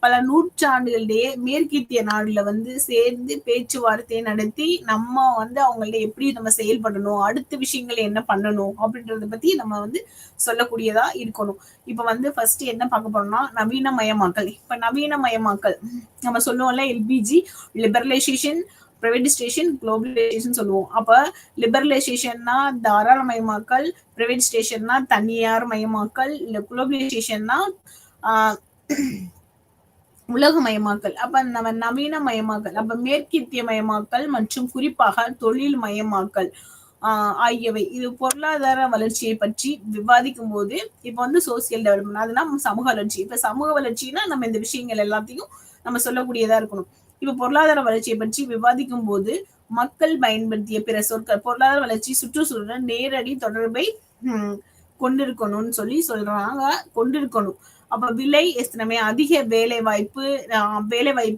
பல நூற்றாண்டுகளிலேயே மேற்கத்திய நாடுல சேர்ந்து பேச்சுவார்த்தை நடத்தி நம்ம அவங்கள்ட்ட எப்படி நம்ம செயல்படணும், அடுத்த விஷயங்களை என்ன பண்ணணும் அப்படின்றத பத்தி நம்ம சொல்லக்கூடியதா இருக்கணும். இப்ப ஃபர்ஸ்ட் என்ன பார்க்க போறோம்னா நவீனமயமாக்கல். இப்ப நவீனமயமாக்கல் நம்ம சொல்லுவோம்ல, எல்பிஜி, லிபரலைசேஷன், பிரைவேடைசேஷன், குளோபலைசேஷன் சொல்லுவோம். அப்ப லிபரலைசேஷன்னா தாராளமயமாக்கல், பிரைவேடைசேஷன்னா தனியார் மயமாக்கல், இல்ல குளோபலைசேஷன்னா உலகமயமாக்கல். அப்ப நம்ம நவீனமயமாக்கல், அப்ப மேற்கத்திய மயமாக்கல் மற்றும் குறிப்பாக தொழில் மயமாக்கல் ஆகியவை. இது பொருளாதார வளர்ச்சியை பற்றி விவாதிக்கும் போது இப்ப சோசியல் டெவலப்மெண்ட், அதுனா சமூக வளர்ச்சி. இப்ப சமூக வளர்ச்சினா நம்ம இந்த விஷயங்கள் எல்லாத்தையும் நம்ம சொல்லக்கூடியதா இருக்கணும். இப்ப பொருளாதார வளர்ச்சியை பற்றி விவாதிக்கும் போது மக்கள் பயன்படுத்திய பிற சொற்கள். பொருளாதார வளர்ச்சி சுற்றுச்சூழல் நேரடி தொடர்பை கொண்டிருக்கணும்னு சொல்றாங்க, கொண்டிருக்கணும். அப்ப விலை எத்தனை, அதிக வேலை வாய்ப்பு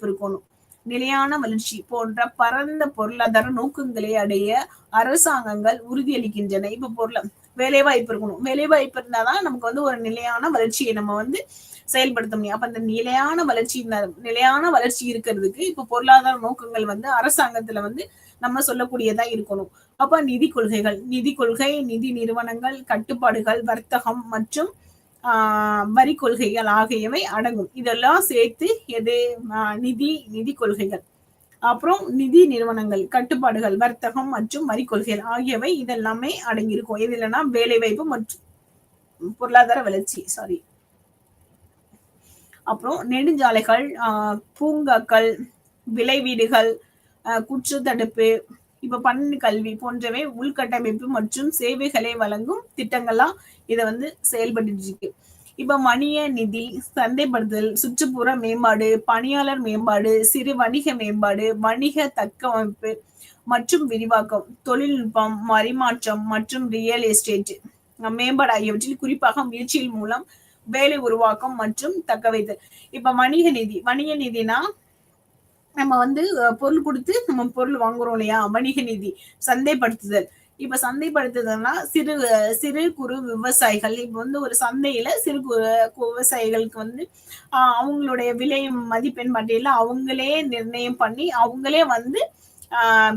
இருக்கணும், நிலையான வளர்ச்சி போன்ற பரந்த பொருளாதார நோக்கங்களை அடைய அரசாங்கங்கள் உறுதியளிக்கின்றன. இப்ப வேலை வாய்ப்பு இருக்கணும். வேலை வாய்ப்பு இருந்தாதான் நமக்கு வந்து ஒரு நிலையான வளர்ச்சியை நம்ம வந்து செயல்படுத்த முடியும். அப்ப அந்த நிலையான வளர்ச்சி இருக்கிறதுக்கு இப்ப பொருளாதார நோக்கங்கள் வந்து அரசாங்கத்துல வந்து நம்ம சொல்லக்கூடியதா இருக்கணும். அப்ப நிதி கொள்கை, நிதி நிறுவனங்கள், கட்டுப்பாடுகள், வர்த்தகம் மற்றும் வரி கொள்கைகள் ஆகியவை அடங்கும். இதெல்லாம் சேர்த்து எது நிதி கொள்கைகள், அப்புறம் நிதி நிறுவனங்கள், கட்டுப்பாடுகள், வர்த்தகம் மற்றும் வரி கொள்கைகள் ஆகியவை இதெல்லாமே அடங்கியிருக்கும். இது இல்லைன்னா வேலை வாய்ப்பு மற்றும் பொருளாதார வளர்ச்சி. சாரி. அப்புறம் நெடுஞ்சாலைகள், பூங்காக்கள், விலை வீடுகள், குற்ற தடுப்பு, இப்ப பன்னி கல்வி போன்றவை உள்கட்டமைப்பு மற்றும் சேவைகளை வழங்கும் திட்டங்கள்லாம் இதை வந்து செயல்பட்டு இருக்கு. இப்ப மணிய நிதி, சந்தைப்படுத்தல், சுற்றுப்புற மேம்பாடு, பணியாளர் மேம்பாடு, சிறு வணிக மேம்பாடு, வணிக தக்கமைப்பு மற்றும் விரிவாக்கம், தொழில்நுட்பம், மறிமாற்றம் மற்றும் ரியல் எஸ்டேட் மேம்பாடு ஆகியவற்றில் குறிப்பாக முயற்சியின் மூலம் வேலை உருவாக்கம் மற்றும் தக்க வைத்தல். இப்ப வணிக நிதினா நம்ம வந்து பொருள் கொடுத்து நம்ம பொருள் வாங்குறோம் இல்லையா, வணிக நிதி. சந்தைப்படுத்துதல், இப்ப சந்தைப்படுத்துதல்னா சிறு குறு விவசாயிகள் இப்ப வந்து ஒரு சந்தையில சிறு குறு விவசாயிகளுக்கு வந்து அவங்களுடைய விலை மதிப்பெண் பட்டியல அவங்களே நிர்ணயம் பண்ணி அவங்களே வந்து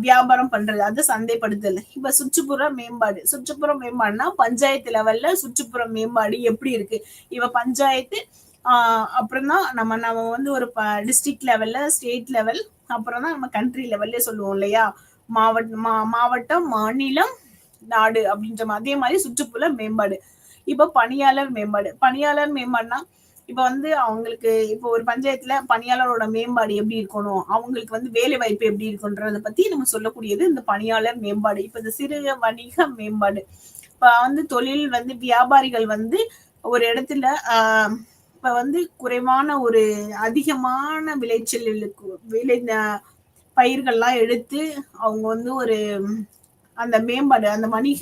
வியாபாரம் பண்றது, அது சந்தைப்படுத்தல். இப்ப சுற்றுப்புற மேம்பாடுனா பஞ்சாயத்து லெவல்ல சுற்றுப்புற மேம்பாடு எப்படி இருக்கு, இப்ப பஞ்சாயத்து அப்புறம் தான் நம்ம வந்து ஒரு டிஸ்ட்ரிக்ட் லெவல்ல, ஸ்டேட் லெவல், அப்புறம் தான் நம்ம கண்ட்ரி லெவல்ல சொல்லுவோம் இல்லையா, மாவட்டம், மாநிலம், நாடு அப்படின்ற அதே மாதிரி சுற்றுப்புற மேம்பாடு. இப்ப பணியாளர் மேம்பாடுனா இப்ப வந்து அவங்களுக்கு இப்ப ஒரு பஞ்சாயத்துல பணியாளரோட மேம்பாடு எப்படி இருக்கணும், அவங்களுக்கு வந்து வேலை வாய்ப்பு எப்படி இருக்குன்றத பத்தி நம்ம சொல்லக்கூடியது இந்த பணியாளர் மேம்பாடு. இப்ப இந்த சிறு வணிக மேம்பாடு, இப்ப வந்து தொழில் வந்து வியாபாரிகள் வந்து ஒரு இடத்துல இப்ப வந்து குறைவான ஒரு அதிகமான பயிர்கள்லாம் எடுத்து அவங்க வந்து ஒரு அந்த மேம்பாடு அந்த வணிக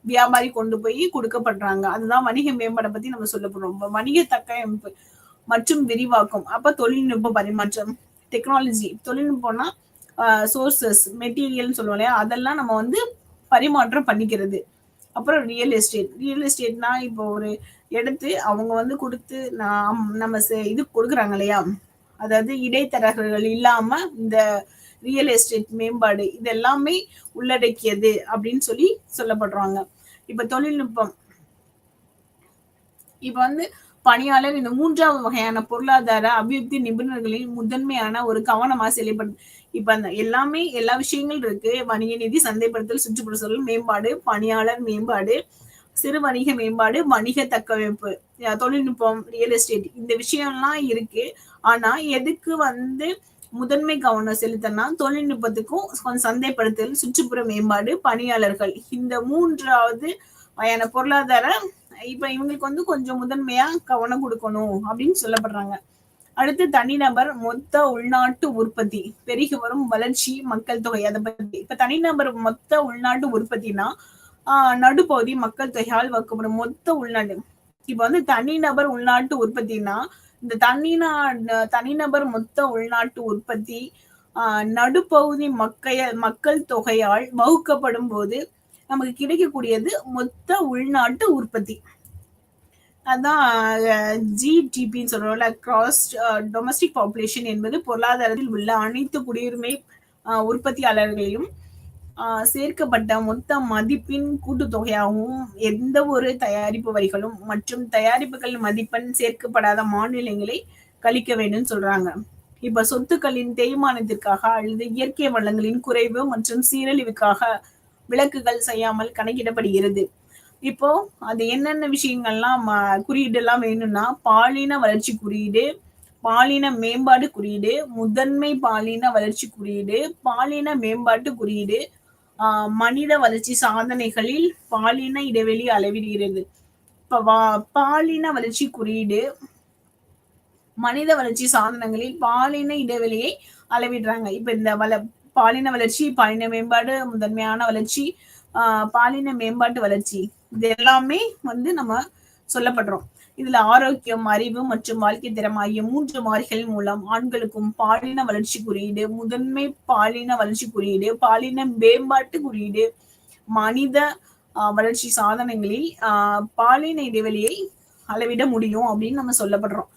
வியாபாரி கொண்டு போய் கொடுக்கப்படுறாங்க. அதுதான் வணிக மேம்பாடை பத்தி நம்ம சொல்ல போறோம். வணிக தக்கமைப்பு மற்றும் விரிவாக்கம், அப்ப தொழில்நுட்ப பரிமாற்றம், தொழில்நுட்பம்னா சோர்சஸ், மெட்டீரியல்னு சொல்லுவோம் இல்லையா, அதெல்லாம் நம்ம வந்து பரிமாற்றம் பண்ணிக்கிறது. அப்புறம் ரியல் எஸ்டேட்னா இப்போ ஒரு எடுத்து அவங்க வந்து கொடுத்து நம்ம இது கொடுக்குறாங்க இல்லையா, அதாவது இடைத்தரகர்கள் இல்லாம இந்த ரியல் எஸ்டேட் மேம்பாடு இது எல்லாமே உள்ளடக்கியது அப்படின்னு சொல்லி சொல்லப்படுறாங்க. இப்ப தொழில்நுட்பம், இப்ப வந்து பணியாளர் இந்த மூன்றாவது வகையான பொருளாதார அபிவிருத்தி நிபுணர்களின் முதன்மையான ஒரு கவனமா செயல்படுது. இப்ப அந்த எல்லா விஷயங்கள் இருக்கு. வணிக நிதி, சந்தைப்படுத்தல், சுற்றுப்புற சூழல் மேம்பாடு, பணியாளர் மேம்பாடு, சிறு வணிக மேம்பாடு, வணிக தக்கவைப்பு, தொழில்நுட்பம், ரியல் எஸ்டேட், இந்த விஷயம்லாம் இருக்கு. ஆனா எதுக்கு வந்து முதன்மை கவனம் செலுத்தினா தொழில்நுட்பத்துக்கும் சந்தைப்படுத்தல், சுற்றுப்புற மேம்பாடு, பணியாளர்கள், இந்த மூன்றாவது வகையான பொருளாதார இப்ப இவங்களுக்கு வந்து கொஞ்சம் முதன்மையா கவனம் கொடுக்கணும் அப்படின்னு சொல்லப்படுறாங்க. அடுத்து தனிநபர் மொத்த உள்நாட்டு உற்பத்தி, பெருகி வரும் வளர்ச்சி, மக்கள் தொகை, அதை பத்தி. இப்ப தனிநபர் மொத்த உள்நாட்டு உற்பத்தினா நடுப்பகுதி மக்கள் தொகையால் வகுக்கப்படும் மொத்த உள்நாட்டு. இப்ப வந்து தனிநபர் உள்நாட்டு உற்பத்தினா இந்த தனிநபர் மொத்த உள்நாட்டு உற்பத்தி நடுப்பகுதி மக்கள் தொகையால் வகுக்கப்படும் போது நமக்கு கிடைக்கக்கூடியது மொத்த உள்நாட்டு உற்பத்தி. அதான் ஜிடிபின்னு சொல்றோம்ல, கிராஸ் டொமஸ்டிக் பாப்புலேஷன் என்பது பொருளாதாரத்தில் உள்ள அனைத்து குடியுரிமை உற்பத்தியாளர்களையும் சேர்க்கப்பட்ட மொத்த மதிப்பின் கூட்டுத்தொகையாகவும் எந்த ஒரு தயாரிப்பு வரிகளும் மற்றும் தயாரிப்புகள் மதிப்பெண் சேர்க்கப்படாத மாநிலங்களை கழிக்க வேண்டும் சொல்றாங்க. இப்ப சொத்துக்களின் தேய்மானத்திற்காக அல்லது இயற்கை வளங்களின் குறைவு மற்றும் சீரழிவுக்காக விலக்குகள் செய்யாமல் கணக்கிடப்படுகிறது. இப்போ அது என்னென்ன விஷயங்கள்லாம் குறியீடு எல்லாம் வேணும்னா பாலின வளர்ச்சி குறியீடு, பாலின மேம்பாடு குறியீடு, முதன்மை பாலின வளர்ச்சி குறியீடு, பாலின மேம்பாட்டு குறியீடு, மனித வளர்ச்சி சாதனைகளில் பாலின இடைவெளி அளவிடுகிறது. இப்ப பாலின வளர்ச்சி குறியீடு மனித வளர்ச்சி சாதனங்களில் பாலின இடைவெளியை அளவிடுறாங்க. இப்ப இந்த பாலின வளர்ச்சி, பாலின மேம்பாடு, முதன்மையான வளர்ச்சி, பாலின மேம்பாட்டு வளர்ச்சி, இது எல்லாமே வந்து நம்ம சொல்லப்படுறோம். இதுல ஆரோக்கியம், அறிவு மற்றும் வாழ்க்கை திறம் ஆகிய 3 மாறிகளின் மூலம் ஆண்களுக்கும் பாலின வளர்ச்சி குறியீடு, முதன்மை பாலின வளர்ச்சி குறியீடு, பாலின மேம்பாட்டு குறியீடு, மனித வளர்ச்சி சாதனங்களில் பாலின இடைவெளியை அளவிட முடியும் அப்படின்னு நம்ம சொல்லப்படுறோம்.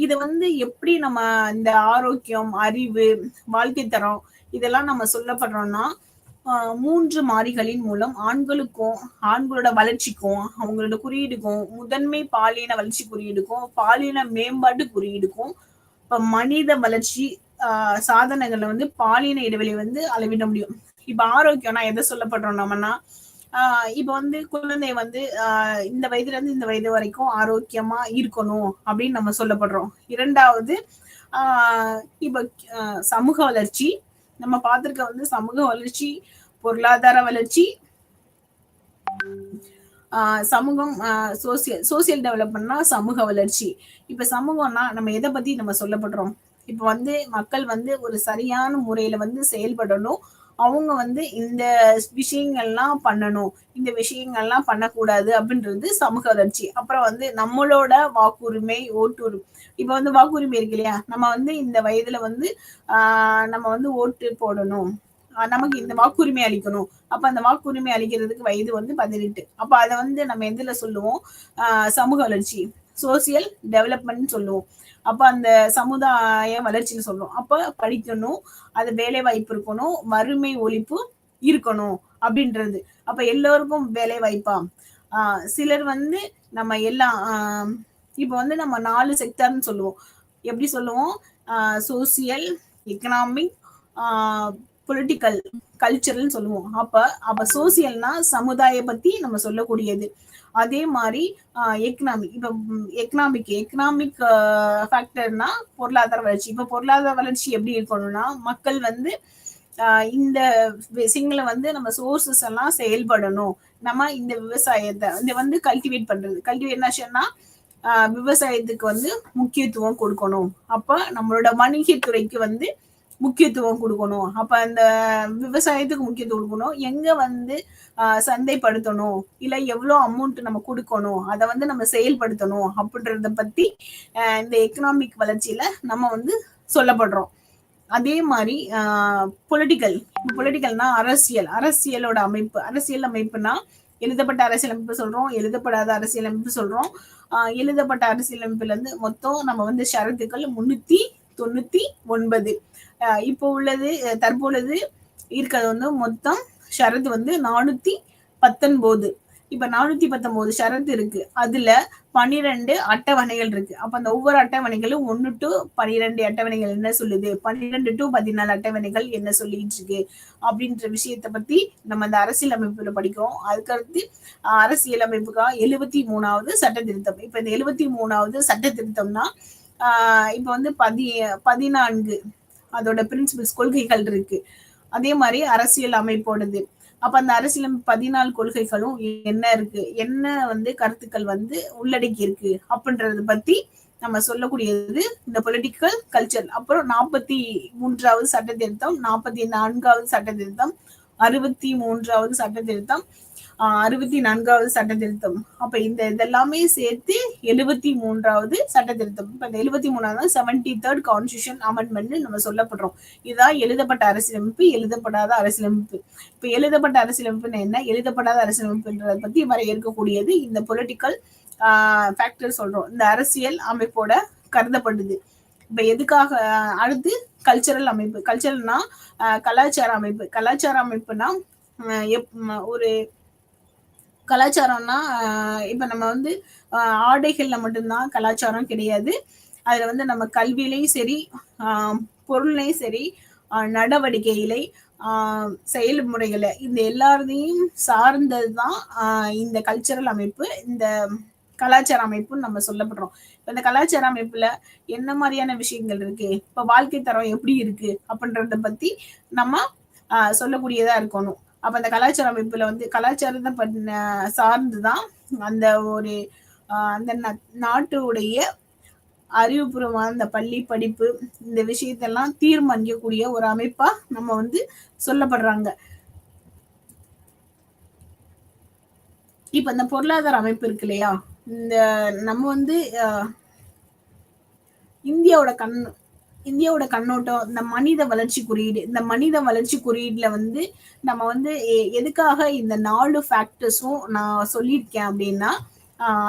இத வந்து எப்படி நம்ம இந்த ஆரோக்கியம், அறிவு, வாழ்க்கை தரம் இதெல்லாம் நம்ம சொல்லப்படுறோம்னா, 3 மாறிகளின் மூலம் ஆண்களோட வளர்ச்சிக்கும், அவங்களோட குறியீடுக்கும், முதன்மை பாலின வளர்ச்சி குறியீடுக்கும், பாலின மேம்பாட்டு குறியீடுக்கும், இப்ப மனித வளர்ச்சி சாதனங்கள்ல வந்து பாலின இடைவெளி வந்து அளவிட முடியும். இப்ப ஆரோக்கியம்னா எதை சொல்லப்படுறோம் நம்மனா, இப்ப வந்து குழந்தை வந்து இந்த வயதுல இருந்து இந்த வயது வரைக்கும் ஆரோக்கியமா இருக்கணும் அப்படின்னு நம்ம சொல்லப்படுறோம். 2வது இப்ப சமூக வளர்ச்சி நம்ம பார்த்திருக்க வந்து சமூக வளர்ச்சி, பொருளாதார வளர்ச்சி, சமூகம், சோசியல் டெவலப்மெண்ட்னா சமூக வளர்ச்சி. இப்ப சமூகம்னா நம்ம எதை பத்தி நம்ம சொல்லப்படுறோம்? இப்ப வந்து மக்கள் வந்து ஒரு சரியான முறையில வந்து செயல்படணும். அவங்க வந்து இந்த விஷயங்கள்லாம் பண்ணணும், இந்த விஷயங்கள்லாம் பண்ணக்கூடாது அப்படின்றது சமூக வளர்ச்சி. அப்புறம் வந்து நம்மளோட வாக்குரிமை, ஓட்டுரிமை. இப்ப வந்து வாக்குரிமை இருக்கு இல்லையா, நம்ம வந்து இந்த வயதுல வந்து நம்ம வந்து ஓட்டு போடணும், நமக்கு இந்த வாக்குரிமை அளிக்கணும். அப்ப அந்த வாக்குரிமை அளிக்கிறதுக்கு வயது வந்து 18. அப்ப அதை வந்து நம்ம எதுல சொல்லுவோம்? சமூக வளர்ச்சி, சோசியல் டெவலப்மெண்ட் சொல்லுவோம். அப்ப அந்த சமுதாய வளர்ச்சின்னு சொல்லுவோம். அப்ப படிக்கணும், அது வேலை வாய்ப்பு இருக்கணும், வறுமை ஒழிப்பு இருக்கணும் அப்படின்றது. அப்ப எல்லோருக்கும் வேலை வாய்ப்பா? சிலர் வந்து நம்ம எல்லாம் இப்ப வந்து நம்ம 4 செக்டர்னு சொல்லுவோம். எப்படி சொல்லுவோம்? சோசியல், எக்கனாமிக், பொலிட்டிக்கல், கல்ச்சரல்னு சொல்லுவோம். அப்ப சோசியல்னா சமுதாய பத்தி நம்ம சொல்லக்கூடியது. அதே மாதிரி எக்கனாமிக், இப்ப எக்கனாமிக் ஃபேக்டர்னா பொருளாதார வளர்ச்சி. இப்ப பொருளாதார வளர்ச்சி எப்படி இருக்கணும்னா, மக்கள் வந்து இந்த விஷயங்களை வந்து நம்ம சோர்சஸ் எல்லாம் செயல்படணும். நம்ம இந்த விவசாயத்தை இந்த வந்து கல்டிவேட் பண்றது, கல்டிவேட்னா விவசாயத்துக்கு வந்து முக்கியத்துவம் கொடுக்கணும். அப்ப நம்மளோட வணிகத்துறைக்கு வந்து முக்கியத்துவம் கொடுக்கணும். அப்ப அந்த விவசாயத்துக்கு முக்கியத்துவம் கொடுக்கணும். எங்க வந்து சந்தைப்படுத்தணும், இல்ல எவ்வளவு அமௌண்ட் நம்ம கொடுக்கணும், அதை வந்து நம்ம செயல்படுத்தணும் அப்படின்றத பத்தி இந்த எக்கனாமிக் வளர்ச்சியில நம்ம வந்து சொல்லப்படுறோம். அதே மாதிரி பொலிட்டிக்கல்னா அரசியலோட அமைப்பு. அரசியல் அமைப்புனா எழுதப்பட்ட அரசியலமைப்பு சொல்றோம், எழுதப்படாத அரசியலமைப்பு சொல்றோம். எழுதப்பட்ட அரசியலமைப்புல இருந்து மொத்தம் நம்ம வந்து ஷரத்துக்கள் 399. இப்போ உள்ளது தற்பொழுது இருக்கிறது வந்து மொத்தம் ஷரத்து வந்து 419. இப்ப 419 ஷரத்து இருக்கு. அதுல 12 அட்டவணைகள் இருக்கு. அப்ப அந்த ஒவ்வொரு அட்டவணைகளும் 1 to 12 அட்டவணைகள் என்ன சொல்லுது, 12 to 14 அட்டவணைகள் என்ன சொல்லிட்டு இருக்கு அப்படின்ற விஷயத்த பத்தி நம்ம அந்த அரசியல் அமைப்புல படிக்கிறோம். அதுக்கடுத்து அரசியல் அமைப்புக்காக 73வது சட்ட திருத்தம். இப்ப இந்த 73வது சட்ட திருத்தம்னா இப்ப வந்து 14 அதோட பிரின்சிபல்ஸ், கொள்கைகள் இருக்கு. அதே மாதிரி அரசியல் அமைப்போடது. அப்ப அந்த அரசியல் 14 கொள்கைகளும் என்ன இருக்கு, என்ன வந்து கருத்துக்கள் வந்து உள்ளடக்கி இருக்கு அப்படின்றத பத்தி நம்ம சொல்லக்கூடியது இந்த பொலிட்டிக்கல் கல்ச்சர். அப்புறம் 43வது சட்ட திருத்தம், 44வது சட்ட திருத்தம், 63வது சட்ட திருத்தம், 64வது சட்ட திருத்தம். அப்ப இந்த இதெல்லாமே சேர்த்து 73வது சட்ட திருத்தம். இப்ப இந்த 73வது 73rd கான்ஸ்டிடியூஷன் அமெண்ட்மெண்ட் நம்ம சொல்லப்படுறோம். இதுதான் எழுதப்பட்ட அரசியலமைப்பு, எழுதப்படாத அரசியலமைப்பு. இப்ப எழுதப்பட்ட அரசியலமைப்புன்னு என்ன, எழுதப்படாத அரசியலமைப்புன்றத பத்தி வரையறுக்கக்கூடியது இந்த பொலிட்டிக்கல் ஃபேக்டர் சொல்றோம். இந்த அரசியல் அமைப்போட கருதப்படுது. இப்ப எதுக்காக? அடுத்து கல்ச்சரல் அமைப்பு. கல்ச்சரல்னா கலாச்சார அமைப்பு. கலாச்சார அமைப்புனா ஒரு கலாச்சாரம்னா இப்ப நம்ம வந்து ஆடைகள்ல மட்டும்தான் கலாச்சாரம் கிடையாது. அதுல வந்து நம்ம கல்வியிலையும் சரி, பொருள்லையும் சரி, நடவடிக்கைகளை, செயல்முறைகளை, இந்த எல்லாரையும் சார்ந்ததுதான் இந்த கல்ச்சரல் அமைப்பு, இந்த கலாச்சார அமைப்புன்னு நம்ம சொல்லப்படுறோம். இந்த கலாச்சார அமைப்புல என்ன மாதிரியான விஷயங்கள் இருக்கு, இப்ப வாழ்க்கை தரம் எப்படி இருக்கு அப்படின்றத பத்தி நம்ம சொல்லக்கூடியதா இருக்கணும். அப்ப அந்த கலாச்சார அமைப்புல வந்து கலாச்சாரத்தை சார்ந்துதான் அந்த ஒரு அந்த நாட்டுடைய அறிவுபூர்வமான இந்த பள்ளி படிப்பு, இந்த விஷயத்தெல்லாம் தீர்மானிக்கக்கூடிய ஒரு அமைப்பா நம்ம வந்து சொல்லப்படுறாங்க. இப்ப இந்த பொருளாதார அமைப்பு இருக்கு இல்லையா, இந்த நம்ம வந்து இந்தியாவோட இந்தியாவோட கண்ணோட்டம், இந்த மனித வளர்ச்சி குறியீடு. இந்த மனித வளர்ச்சி குறியீடுல வந்து நம்ம வந்து எதுக்காக இந்த 4 ஃபேக்டர்ஸும் நான் சொல்லியிருக்கேன் அப்படின்னா,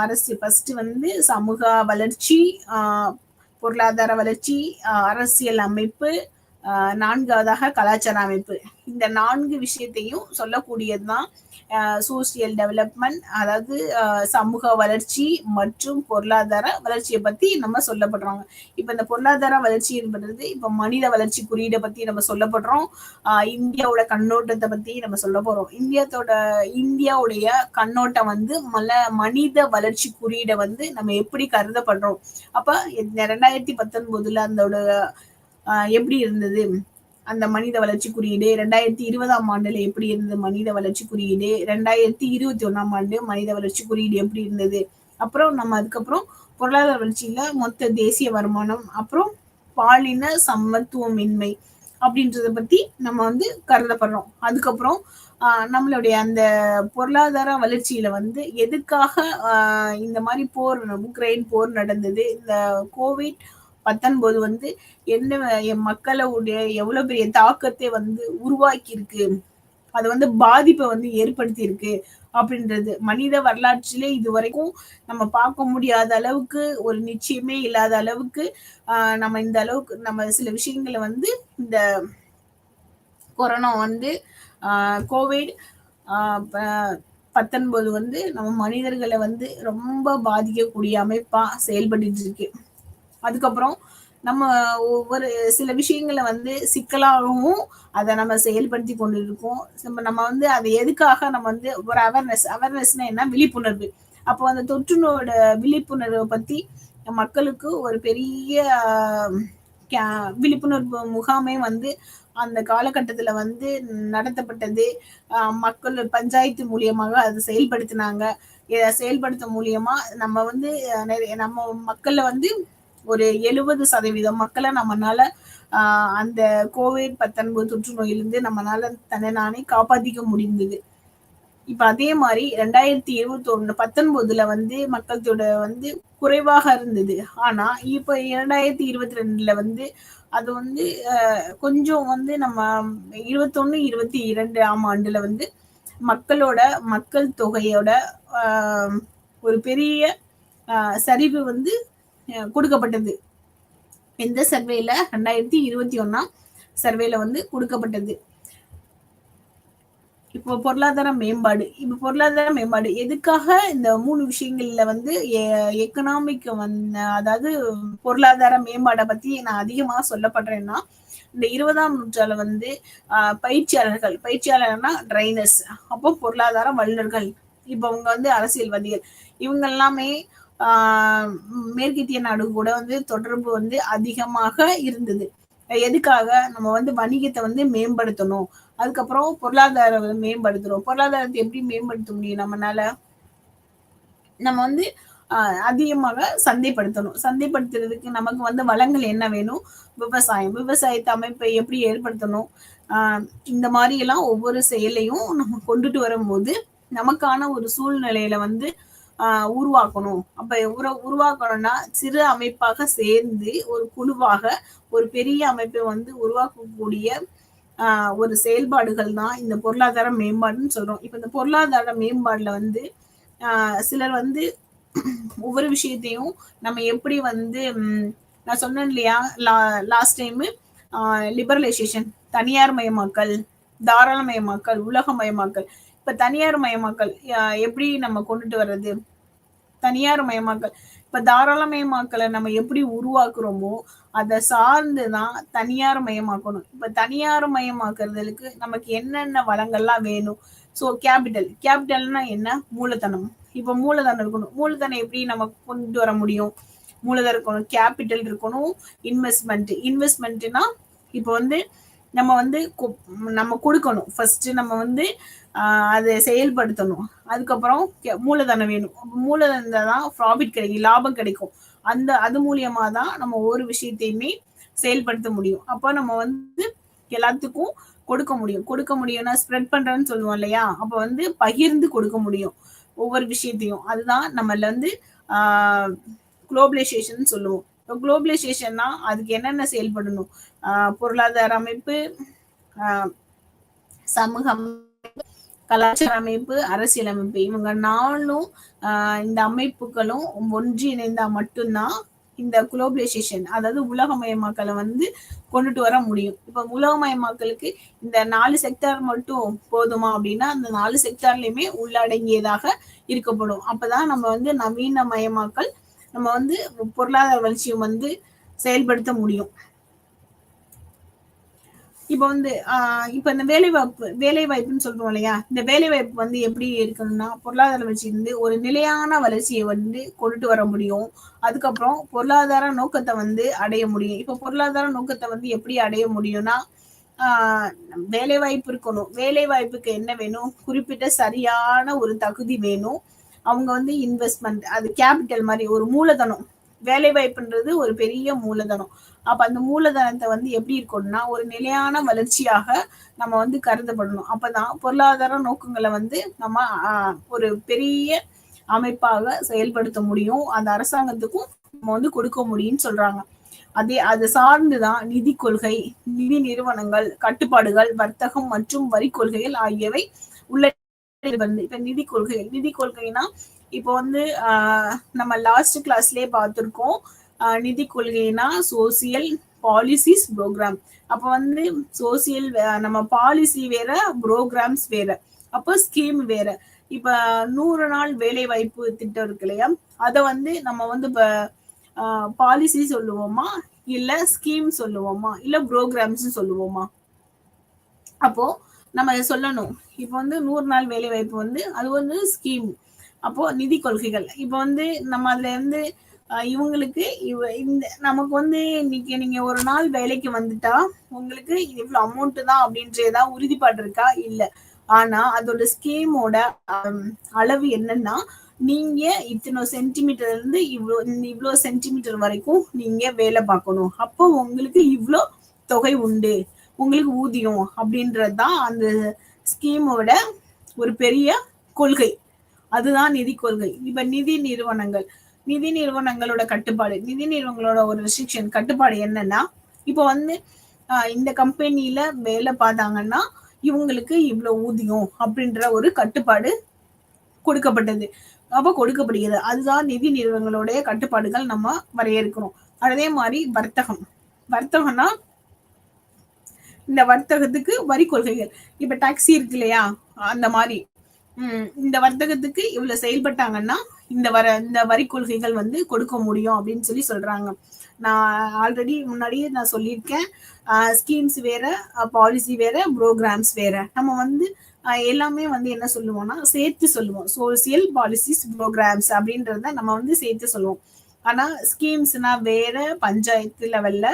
அரசு ஃபர்ஸ்ட் வந்து சமூக வளர்ச்சி, அ பொருளாதார வளர்ச்சி, அரசியல் அமைப்பு, 4வதாக கலாச்சார அமைப்பு. இந்த 4 விஷயத்தையும் சொல்லக்கூடியது தான் சோசியல் டெவலப்மெண்ட், அதாவது சமூக வளர்ச்சி மற்றும் பொருளாதார வளர்ச்சியை பத்தி நம்ம சொல்லப்படுறாங்க. இப்ப இந்த பொருளாதார வளர்ச்சி என்பது இப்ப மனித வளர்ச்சி குறியீடை பத்தி நம்ம சொல்லப்படுறோம். இந்தியாவோட கண்ணோட்டத்தை பத்தி நம்ம சொல்ல போறோம். இந்தியாவுடைய கண்ணோட்டம் வந்து மனித வளர்ச்சி குறியீடை வந்து நம்ம எப்படி கருதப்படுறோம். அப்ப 2019 அதோட எப்படி இருந்தது அந்த மனித வளர்ச்சி குறியீடு, 2020ஆம் ஆண்டுல எப்படி இருந்தது மனித வளர்ச்சி குறியீடு, 2021ஆம் ஆண்டு மனித வளர்ச்சி குறியீடு எப்படி இருந்தது, அப்புறம் நம்ம அதுக்கப்புறம் பொருளாதார வளர்ச்சியில மொத்த தேசிய வருமானம், அப்புறம் பாலின சமத்துவமின்மை அப்படின்றத பத்தி நம்ம வந்து கருதப்படுறோம். அதுக்கப்புறம் நம்மளுடைய அந்த பொருளாதார வளர்ச்சியில வந்து எதுக்காக இந்த மாதிரி உக்ரைன் போர் நடந்தது, இந்த கோவிட்-19 வந்து என்ன என் மக்களுடைய எவ்வளவு பெரிய தாக்கத்தை வந்து உருவாக்கி இருக்கு, அது வந்து பாதிப்பை வந்து ஏற்படுத்தி இருக்கு அப்படின்றது மனித வரலாற்றிலே இதுவரைக்கும் நம்ம பார்க்க முடியாத அளவுக்கு, ஒரு நிச்சயமே இல்லாத அளவுக்கு நம்ம இந்த அளவுக்கு நம்ம சில விஷயங்களை வந்து இந்த கொரோனா வந்து கோவிட் 19 வந்து நம்ம மனிதர்களை வந்து ரொம்ப பாதிக்கக்கூடிய அமைப்பா செயல்பட்டு இருக்கு. அதுக்கப்புறம் நம்ம ஒவ்வொரு சில விஷயங்களை வந்து சிக்கலாகவும் அதை நம்ம செயல்படுத்தி கொண்டு இருக்கோம். நம்ம வந்து அதை எதுக்காக நம்ம வந்து ஒரு அவேர்னஸ்னா என்ன, விழிப்புணர்வு. அப்போ அந்த தொற்று நோயோட விழிப்புணர்வை பத்தி மக்களுக்கு ஒரு பெரிய விழிப்புணர்வு முகாமே வந்து அந்த காலகட்டத்துல வந்து நடத்தப்பட்டது. மக்கள் பஞ்சாயத்து மூலியமாக அதை செயல்படுத்தினாங்க. செயல்படுத்த மூலியமா நம்ம வந்து நம்ம மக்கள்ல வந்து ஒரு 70% மக்களை நம்மனால அந்த கோவிட்-19 தொற்று நோயிலிருந்து நம்மளால தன்னை நானே காப்பாத்திக்க முடிந்தது. இப்ப அதே மாதிரி 2019 வந்து மக்கள் தொகை வந்து குறைவாக இருந்தது. ஆனா இப்ப 2022 வந்து அது வந்து கொஞ்சம் வந்து நம்ம 21-22ஆம் ஆண்டுல வந்து மக்கள் தொகையோட ஒரு பெரிய சரிவு வந்து கொடுக்கப்பட்டது. எந்த சர்வேல 2021ஆம் சர்வேல வந்து கொடுக்கப்பட்டது. இப்போ பொருளாதார மேம்பாடு எதுக்காக இந்த 3 விஷயங்கள்ல வந்து எக்கனாமிக் அதாவது பொருளாதார மேம்பாடை பத்தி நான் அதிகமா சொல்லப்படுறேன்னா, இந்த 20ஆம் நூற்றாண்டுல வந்து பயிற்சியாளர்னா ட்ரைனர்ஸ், அப்போ பொருளாதார வல்லுநர்கள், இப்ப அவங்க வந்து அரசியல்வாதிகள், இவங்க எல்லாமே மேற்கத்திய நாடு கூட வந்து தொடர்பு வந்து அதிகமாக இருந்தது. எதுக்காக நம்ம வந்து வணிகத்தை வந்து மேம்படுத்தணும், அதுக்கப்புறம் பொருளாதார மேம்படுத்துறோம். பொருளாதாரத்தை எப்படி மேம்படுத்த முடியும் நம்மனால, நம்ம வந்து அதிகமாக சந்தைப்படுத்தணும். சந்தைப்படுத்துறதுக்கு நமக்கு வந்து வளங்கள் என்ன வேணும், விவசாயத்தை அமைப்பை எப்படி ஏற்படுத்தணும், இந்த மாதிரி எல்லாம் ஒவ்வொரு செயலையும் நம்ம கொண்டுட்டு வரும்போது நமக்கான ஒரு சூழ்நிலையில வந்து உருவாக்கணும். அப்ப உருவாக்கணும்னா சிறு அமைப்பாக சேர்ந்து ஒரு குழுவாக ஒரு பெரிய அமைப்பை வந்து உருவாக்கக்கூடிய ஒரு செயல்பாடுகள் தான் இந்த பொருளாதார மேம்பாடுன்னு சொல்றோம். இப்ப இந்த பொருளாதார மேம்பாடுல வந்து சிலர் வந்து ஒவ்வொரு விஷயத்தையும் நம்ம எப்படி வந்து நான் சொன்னேன் இல்லையா லாஸ்ட் டைம், லிபரலைசேஷன், தனியார் மயமாக்கல், தாராளமயமாக்கல், உலகமயமாக்கல். இப்ப தனியார் மயமாக்கல் எப்படி நம்ம கொண்டுட்டு வர்றது, தனியார் மயமாக்கல். இப்ப தாராளமயமாக்கலை நம்ம எப்படி உருவாக்குறோமோ அதை சார்ந்துதான் தனியார் மயமாக்கணும். இப்ப தனியார் மயமாக்குறதுக்கு நமக்கு என்னென்ன வளங்கள்லாம் வேணும். ஸோ கேபிட்டல்னா என்ன, மூலதனம். இப்ப மூலதனம் இருக்கணும். மூலதனம் எப்படி நம்ம கொண்டு வர முடியும், மூலதனம் இருக்கணும், கேபிட்டல் இருக்கணும், இன்வெஸ்ட்மெண்ட்னா இப்ப வந்து நம்ம கொடுக்கணும். ஃபர்ஸ்ட் நம்ம வந்து அதை செயல்படுத்தணும். அதுக்கப்புறம் மூலதனம் வேணும். மூலதனம் தான் ப்ராஃபிட் கிடைக்கும், லாபம் கிடைக்கும். அது மூலியமா தான் நம்ம ஒவ்வொரு விஷயத்தையுமே செயல்படுத்த முடியும். அப்ப நம்ம வந்து எல்லாத்துக்கும் கொடுக்க முடியும்னா ஸ்ப்ரெட் பண்றேன்னு சொல்லுவோம் இல்லையா, அப்ப வந்து பகிர்ந்து கொடுக்க முடியும் ஒவ்வொரு விஷயத்தையும். அதுதான் நம்மள வந்து குளோபலைசேஷன் சொல்லுவோம். குளோபலைசேஷன்னா அதுக்கு என்னென்ன செயல்படணும்? பொருளாதார அமைப்பு, சமூகம், கலாச்சார அமைப்பு, அரசியல் அமைப்பு, இவங்க 4ம் இந்த அமைப்புகளும் ஒன்றிணைந்தா மட்டும்தான் இந்த குளோபலைசேஷன், அதாவது உலகமயமாக்கலை வந்து கொண்டுட்டு வர முடியும். இப்ப உலகமயமாக்கலுக்கு இந்த 4 செக்டார் மட்டும் போதுமா அப்படின்னா, அந்த 4 செக்டார்லயுமே உள்ளடங்கியதாக இருக்கப்படும். அப்பதான் நம்ம வந்து நவீனமயமாக்கல், நம்ம வந்து பொருளாதார வளர்ச்சியை வந்து செயல்படுத்த முடியும். இப்ப வந்து இப்ப இந்த வேலை வாய்ப்புன்னு சொல்றோம் இல்லையா, இந்த வேலை வாய்ப்பு வந்து எப்படி இருக்கணும்னா, பொருளாதார வளர்ச்சி வந்து ஒரு நிலையான வளர்ச்சியை வந்து கொண்டுட்டு வர முடியும். அதுக்கப்புறம் பொருளாதார நோக்கத்தை வந்து அடைய முடியும். இப்ப பொருளாதார நோக்கத்தை வந்து எப்படி அடைய முடியும்னா, வேலை வாய்ப்பு இருக்கணும். வேலை வாய்ப்புக்கு என்ன வேணும்? குறிப்பிட்ட சரியான ஒரு தகுதி வேணும். அவங்க வந்து இன்வெஸ்ட்மெண்ட், அது கேபிட்டல் மாதிரி ஒரு மூலதனம். வேலை வாய்ப்புன்றது ஒரு பெரிய மூலதனம். அப்ப அந்த மூலதனத்தை வந்து எப்படி இருக்கணும்னா, ஒரு நிலையான வளர்ச்சியாக நம்ம வந்து கருதப்படணும். அப்பதான் பொருளாதார நோக்கங்களை வந்து நம்ம ஒரு பெரிய அமைப்பாக செயல்படுத்த முடியும். அந்த அரசாங்கத்துக்கும் நம்ம வந்து கொடுக்க முடியும்னு சொல்றாங்க. அது சார்ந்துதான் நிதி கொள்கை, நிதி நிறுவனங்கள், கட்டுப்பாடுகள், வர்த்தகம் மற்றும் வரி கொள்கைகள் ஆகியவை உள்ள. இப்ப நிதி கொள்கைனா இப்போ வந்து நம்ம லாஸ்ட் கிளாஸ்லயே பார்த்திருக்கோம். நிதி கொள்கைனா சோசியல் பாலிசிஸ் ப்ரோக்ராம். அப்ப வந்து சோசியல் நம்ம பாலிசி வேற, ப்ரோக்ராம்ஸ் வேற, அப்போ ஸ்கீம் வேற. இப்ப 100 நாள் வேலை வாய்ப்பு திட்டம் இருக்கு இல்லையா, அத வந்து நம்ம வந்து இப்ப பாலிசி சொல்லுவோமா, இல்ல ஸ்கீம் சொல்லுவோமா, இல்ல ப்ரோக்ராம்ஸ் சொல்லுவோமா? அப்போ நம்ம சொல்லணும். இப்ப வந்து 100 நாள் வேலை வாய்ப்பு வந்து அது வந்து ஸ்கீம். அப்போ நிதி கொள்கைகள் இப்ப வந்து நம்ம அதுல இருந்து இவங்களுக்கு இந்த நமக்கு வந்து இன்னைக்கு நீங்க ஒரு நாள் வேலைக்கு வந்துட்டா உங்களுக்கு இவ்வளவு அமௌண்ட் தான் அப்படின்றதா உறுதிப்பாடு இருக்கா? இல்ல. ஆனா அதோட ஸ்கீமோட அளவு என்னன்னா, நீங்க இத்தனை சென்டிமீட்டர்ல இருந்து இவ்வளவு சென்டிமீட்டர் வரைக்கும் நீங்க வேலை பார்க்கணும். அப்போ உங்களுக்கு இவ்வளோ தொகை உண்டு, உங்களுக்கு ஊதியம் அப்படின்றதுதான் அந்த ஸ்கீமோட ஒரு பெரிய கொள்கை. அதுதான் நிதி கொள்கை. இப்ப நிதி நிறுவனங்களோட கட்டுப்பாடு, நிதி நிறுவனங்களோட ஒரு ரெஸ்ட்ரிக்ஷன் கட்டுப்பாடு என்னன்னா, இப்ப வந்து இந்த கம்பெனில வேலை பார்த்தாங்கன்னா இவங்களுக்கு இவ்வளவு ஊதியம் அப்படின்ற ஒரு கட்டுப்பாடு கொடுக்கப்பட்டது. அப்ப கொடுக்கப்படுகிறது. அதுதான் நிதி நிறுவனங்களுடைய கட்டுப்பாடுகள் நம்ம வரையறுக்கிறோம். அதே மாதிரி வர்த்தகம்னா இந்த வர்த்தகத்துக்கு வரி கொள்கைகள். இப்ப டாக்ஸி இருக்கு இல்லையா, அந்த மாதிரி இந்த வர்த்தகத்துக்கு இவ்வளவு செயல்பட்டாங்கன்னா இந்த வரி கொள்கைகள் வந்து கொடுக்க முடியும் அப்படின்னு சொல்லி சொல்றாங்க. நான் ஆல்ரெடி முன்னாடியே நான் சொல்லியிருக்கேன். ஸ்கீம்ஸ் வேற, பாலிசி வேற, ப்ரோக்ராம்ஸ் வேற. நம்ம வந்து எல்லாமே வந்து என்ன சொல்லுவோம்னா சேர்த்து சொல்லுவோம். சோசியல் பாலிசிஸ் ப்ரோக்ராம்ஸ் அப்படின்றத நம்ம வந்து சேர்த்து சொல்லுவோம். ஆனா ஸ்கீம்ஸ்னா வேற, பஞ்சாயத்து லெவல்ல.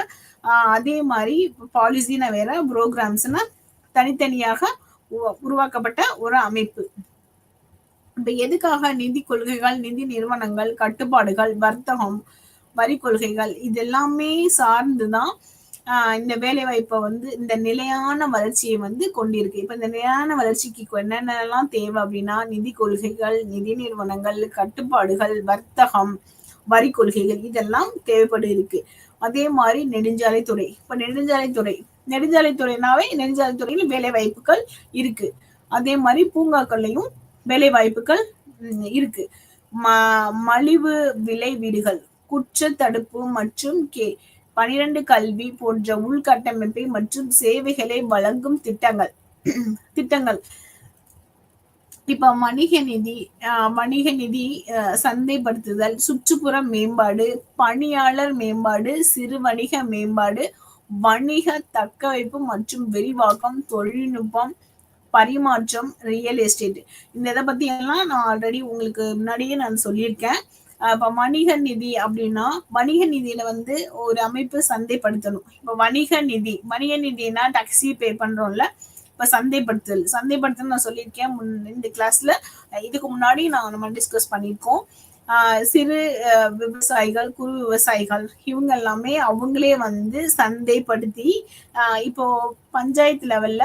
அதே மாதிரி பாலிசினா வேற, ப்ரோக்ராம்ஸ்னா தனித்தனியாக உருவாக்கப்பட்ட ஒரு அமைப்பு. இப்ப எதுக்காக நிதி கொள்கைகள், நிதி நிறுவனங்கள், கட்டுப்பாடுகள், வர்த்தகம், வரி கொள்கைகள் இதெல்லாமே சார்ந்துதான் இந்த வேலை வாய்ப்பை வந்து இந்த நிலையான வளர்ச்சியை வந்து கொண்டிருக்கு. இப்ப இந்த நிலையான வளர்ச்சிக்கு என்னென்னலாம் தேவை அப்படின்னா, நிதி கொள்கைகள், நிதி நிறுவனங்கள், கட்டுப்பாடுகள், வர்த்தகம், வரி கொள்கைகள் இதெல்லாம் தேவைப்பட்டு இருக்கு. அதே மாதிரி நெடுஞ்சாலைத்துறை. இப்ப நெடுஞ்சாலைத்துறைனாவே நெடுஞ்சாலைத்துறையில வேலை வாய்ப்புகள் இருக்கு. அதே மாதிரி பூங்காக்கள்லையும் வேலை வாய்ப்புகள் இருக்கு. மலிவு விலை வீடுகள், குற்ற தடுப்பு மற்றும் 12 கல்வி போன்ற உள்கட்டமைப்பை மற்றும் சேவைகளை வழங்கும் திட்டங்கள். இப்ப வணிக நிதி, சந்தைப்படுத்துதல், சுற்றுப்புற மேம்பாடு, பணியாளர் மேம்பாடு, சிறு வணிக மேம்பாடு, வணிக தக்கவைப்பு மற்றும் விரிவாக்கம், தொழில்நுட்பம், பரிமாற்றம், ரியல் எஸ்டேட். இந்த இதை பத்தி எல்லாம் நான் ஆல்ரெடி உங்களுக்கு முன்னாடியே நான் சொல்லியிருக்கேன். இப்ப வணிக நிதி அப்படின்னா, வணிக நிதியில வந்து ஒரு அமைப்பு சந்தைப்படுத்தணும். இப்ப வணிக நிதினா டாக்ஸி பே பண்றோம்ல, இப்ப சந்தைப்படுத்தல் நான் சொல்லியிருக்கேன் இந்த கிளாஸ்ல. இதுக்கு முன்னாடி நம்ம டிஸ்கஸ் பண்ணியிருக்கோம். சிறு விவசாயிகள், குறு விவசாயிகள் இவங்க எல்லாமே அவங்களே வந்து சந்தைப்படுத்தி இப்போ பஞ்சாயத்து லெவல்ல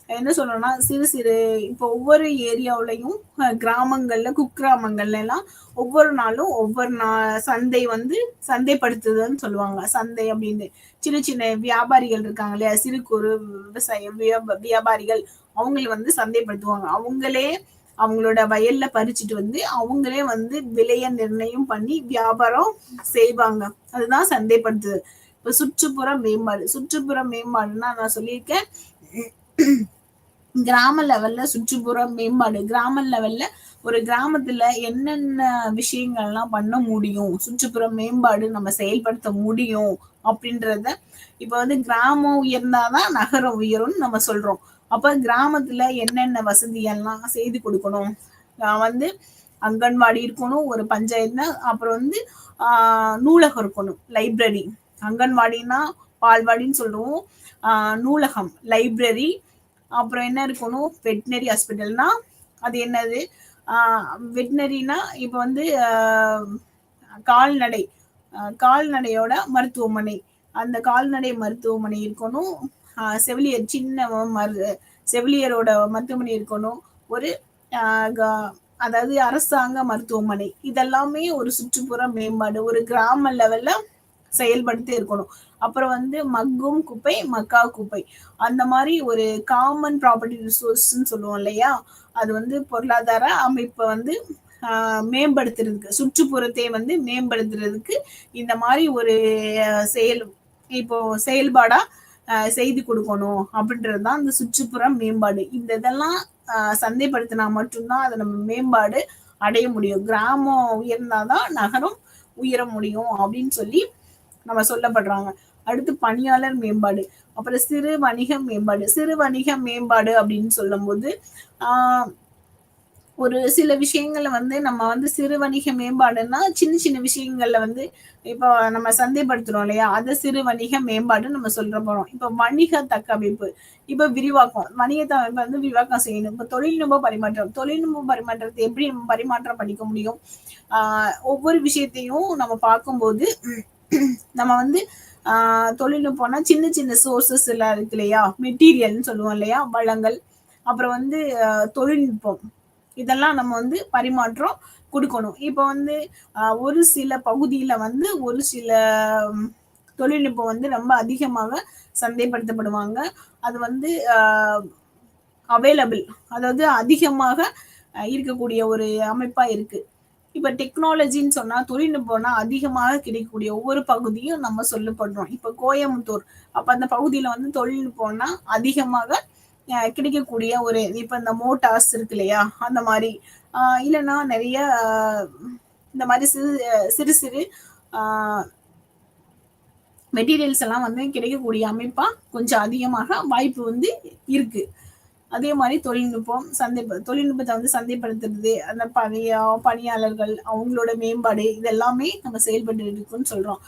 என்ன சொல்றோம்னா சிறு சிறு இப்போ ஒவ்வொரு ஏரியாவுலயும் கிராமங்கள்ல குக்கிராமங்கள்ல எல்லாம் ஒவ்வொரு நாளும் ஒவ்வொரு சந்தை வந்து சந்தைப்படுத்துதல்னு சொல்லுவாங்க. சந்தை அப்படின்னு சின்ன சின்ன வியாபாரிகள் இருக்காங்க இல்லையா, சிறு குறு விவசாய வியாபாரிகள் அவங்களை வந்து சந்தைப்படுத்துவாங்க. அவங்களே அவங்களோட வயல்ல பறிச்சுட்டு வந்து அவங்களே வந்து விலைய நிர்ணயம் பண்ணி வியாபாரம் செய்வாங்க. அதுதான் சந்தைப்படுத்துதல். இப்ப சுற்றுப்புற மேம்பாடு, சுற்றுப்புற மேம்பாடுன்னா நான் சொல்லியிருக்கேன் கிராம லெவல்ல சுற்றுப்புற மேம்பாடு. கிராம லெவல்ல ஒரு கிராமத்துல என்னென்ன விஷயங்கள்லாம் பண்ண முடியும், சுற்றுப்புற மேம்பாடு நம்ம செயல்படுத்த முடியும் அப்படின்றத இப்ப வந்து கிராமம் உயர்ந்தாதான் நகரம் உயரும்னு நம்ம சொல்றோம். அப்ப கிராமத்துல என்னென்ன வசதி எல்லாம் செய்து கொடுக்கணும், வந்து அங்கன்வாடி இருக்கணும் ஒரு பஞ்சாயத்துல, அப்புறம் வந்து நூலகம் இருக்கணும், லைப்ரரி. அங்கன்வாடினா பால்வாடின்னு சொல்றோம், நூலகம் லைப்ரரி, அப்புறம் என்ன இருக்கணும் வெட்டினரி ஹாஸ்பிட்டல்னா அது என்னது, வெட்டினரினா இப்ப வந்து கால்நடை, கால்நடையோட மருத்துவமனை, அந்த கால்நடை மருத்துவமனை இருக்கணும். செவிலியர் சின்ன செவிலியரோட மருத்துவமனை இருக்கணும். ஒரு அதாவது அரசாங்க மருத்துவமனை. இதெல்லாமே ஒரு சுற்றுப்புற மேம்பாடு ஒரு கிராம லெவல்ல செயல்படுத்தி இருக்கணும். அப்புறம் வந்து மக்கும் குப்பை மக்கா குப்பை அந்த மாதிரி ஒரு காமன் ப்ராப்பர்ட்டி ரிசோர்ஸ்ன்னு சொல்லுவோம் இல்லையா, அது வந்து பொருளாதார அமைப்பை வந்து மேம்படுத்துறதுக்கு, சுற்றுப்புறத்தை வந்து மேம்படுத்துறதுக்கு இந்த மாதிரி ஒரு செயல் இப்போ செயல்பாடா செய்து கொடுக்கணும் அப்படின்றதுதான் இந்த சுற்றுப்புற மேம்பாடு. இந்த இதெல்லாம் சந்தைப்படுத்தினா மட்டும்தான் அதை நம்ம மேம்பாடு அடைய முடியும். கிராமம் உயர்ந்தாதான் நகரம் உயர முடியும் அப்படின்னு சொல்லி நம்ம சொல்லப்படுறாங்க. அடுத்து பணியாளர் மேம்பாடு, அப்புறம் சிறு வணிக மேம்பாடு. சிறு வணிக மேம்பாடு அப்படின்னு சொல்லும் போது ஒரு சில விஷயங்கள்ல வந்து நம்ம வந்து சிறு வணிக மேம்பாடுன்னா சின்ன சின்ன விஷயங்கள்ல வந்து இப்போ நம்ம சந்தைப்படுத்துறோம் இல்லையா, அது சிறு வணிக மேம்பாடு நம்ம சொல்ற போறோம். இப்ப வணிக தக்கமைப்பு, இப்ப விரிவாக்கம், வணிக தக்கமைப்பு வந்து விரிவாக்கம் செய்யணும். இப்ப தொழில்நுட்ப பரிமாற்றம், தொழில்நுட்ப பரிமாற்றத்தை எப்படி நம்ம பரிமாற்றம் பண்ணிக்க முடியும், ஒவ்வொரு விஷயத்தையும் நம்ம பார்க்கும்போது நம்ம வந்து தொழில்நுட்பம்னா சின்ன சின்ன சோர்சஸ் எல்லாம் இருக்கு இல்லையா, மெட்டீரியல்னு சொல்லுவோம் இல்லையா, வளங்கள், அப்புறம் வந்து தொழில்நுட்பம், இதெல்லாம் நம்ம வந்து பரிமாற்றம் கொடுக்கணும். இப்ப வந்து ஒரு சில பகுதியில வந்து ஒரு சில தொழில்நுட்பம் வந்து ரொம்ப அதிகமாக சந்தைப்படுத்தப்படுவாங்க. அது வந்து அவைலபிள், அதாவது அதிகமாக இருக்கக்கூடிய ஒரு அமைப்பா இருக்கு. இப்ப டெக்னாலஜின்னு சொன்னா தொழில்நுட்பம்னா அதிகமாக கிடைக்கக்கூடிய ஒவ்வொரு பகுதியும் நம்ம சொல்லப்படுறோம். இப்ப கோயம்புத்தூர், அப்ப அந்த பகுதியில வந்து தொழில்நுட்பம்னா அதிகமாக கிடைக்கக்கூடிய ஒரு, இப்ப இந்த மோட்டார்ஸ் இருக்கு இல்லையா, அந்த மாதிரி இல்லைன்னா நிறைய இந்த மாதிரி சிறு சிறு சிறு மெட்டீரியல்ஸ் எல்லாம் வந்து கிடைக்கக்கூடிய அமைப்பா கொஞ்சம் அதிகமாக வாய்ப்பு வந்து இருக்கு. அதே மாதிரி தொழில்நுட்பம் தொழில்நுட்பத்தை வந்து சந்தைப்படுத்துறது, அந்த பணியாளர்கள் அவங்களோட மேம்பாடு, இதெல்லாமே நம்ம செயல்பட்டு இருக்குன்னு சொல்றோம்.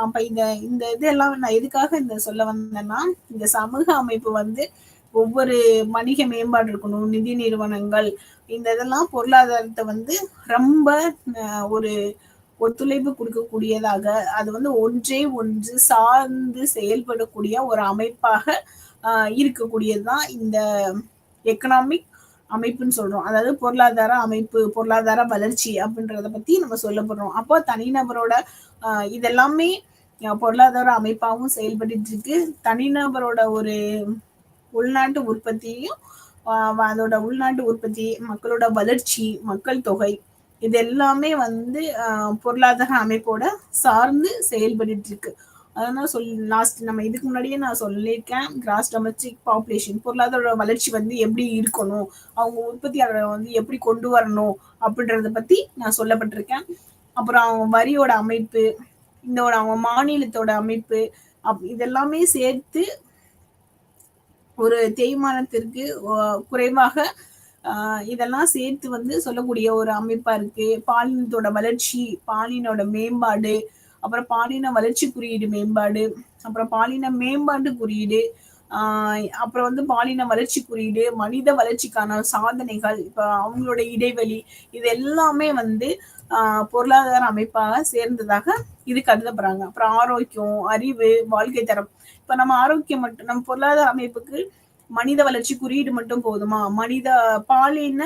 அப்ப இந்த இதெல்லாம் நான் எதுக்காக இந்த சொல்ல வந்தேன்னா, இந்த சமூக அமைப்பு வந்து ஒவ்வொரு வணிக மேம்பாடு இருக்கணும், நிதி நிறுவனங்கள், இந்த இதெல்லாம் பொருளாதாரத்தை வந்து ரொம்ப ஒரு ஒத்துழைப்பு கொடுக்கக்கூடியதாக, அது வந்து ஒன்றே ஒன்று சார்ந்து செயல்படக்கூடிய ஒரு அமைப்பாக இருக்கக்கூடியதுதான் இந்த எக்கனாமிக் அமைப்புன்னு சொல்றோம். அதாவது பொருளாதார அமைப்பு, பொருளாதார வளர்ச்சி அப்படின்றத பத்தி நம்ம சொல்லப்படுறோம். அப்போ தனிநபரோட இதெல்லாமே பொருளாதார அமைப்பாகவும் செயல்பட்டு இருக்கு. தனிநபரோட ஒரு உள்நாட்டு உற்பத்தியையும் அதோட உள்நாட்டு உற்பத்தி, மக்களோட வளர்ச்சி, மக்கள் தொகை, இது எல்லாமே வந்து பொருளாதார அமைப்போட சார்ந்து செயல்பட்டு இருக்கு. அதான் லாஸ்ட் நம்ம இதுக்கு முன்னாடியே நான் சொல்லியிருக்கேன், கிராஸ் டொமஸ்டிக் பாப்புலேஷன், பொருளாதார வளர்ச்சி வந்து எப்படி இருக்கணும், அவங்க உற்பத்தியாளரை வந்து எப்படி கொண்டு வரணும் அப்படின்றத பத்தி நான் சொல்லப்பட்டிருக்கேன். அப்புறம் அவங்க வரியோட அமைப்பு, இந்த அவங்க மாநிலத்தோட அமைப்பு, இதெல்லாமே சேர்த்து ஒரு தேய்மானத்திற்கு குறைவாக இதெல்லாம் சேர்த்து வந்து சொல்லக்கூடிய ஒரு அமைப்பா இருக்கு. பாலினத்தோட வளர்ச்சி, பாலினோட மேம்பாடு, அப்புறம் பாலின வளர்ச்சி குறியீடு மேம்பாடு, அப்புறம் பாலின மேம்பாட்டு குறியீடு, அப்புறம் வந்து பாலின வளர்ச்சி குறியீடு, மனித வளர்ச்சிக்கான சாதனைகள், இப்ப அவங்களோட இடைவெளி, இது எல்லாமே வந்து பொருளாதார அமைப்பாக சேர்ந்ததாக இது கருதப்படுறாங்க. அப்புறம் ஆரோக்கியம், அறிவு, வாழ்க்கை தரம். இப்ப நம்ம ஆரோக்கியம் மட்டும் நம்ம பொருளாதார அமைப்புக்கு மனித வளர்ச்சி குறியீடு மட்டும் போதுமா, மனித பாலின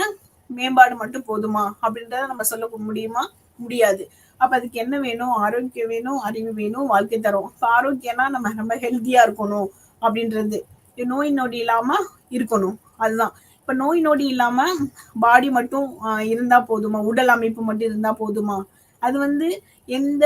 மேம்பாடு மட்டும் போதுமா அப்படின்றத நம்ம சொல்ல முடியுமா? முடியாது. அப்ப அதுக்கு என்ன வேணும்? ஆரோக்கியம் வேணும், அறிவு வேணும், வாழ்க்கை தரும். இப்ப ஆரோக்கியம்னா நம்ம ரொம்ப ஹெல்த்தியா இருக்கணும் அப்படின்றது. நோய் நொடி இல்லாம இருக்கணும். அதுதான். இப்ப நோய் நொடி இல்லாம பாடி மட்டும் இருந்தா போதுமா? உடல் அமைப்பு மட்டும் இருந்தா போதுமா? அது வந்து எந்த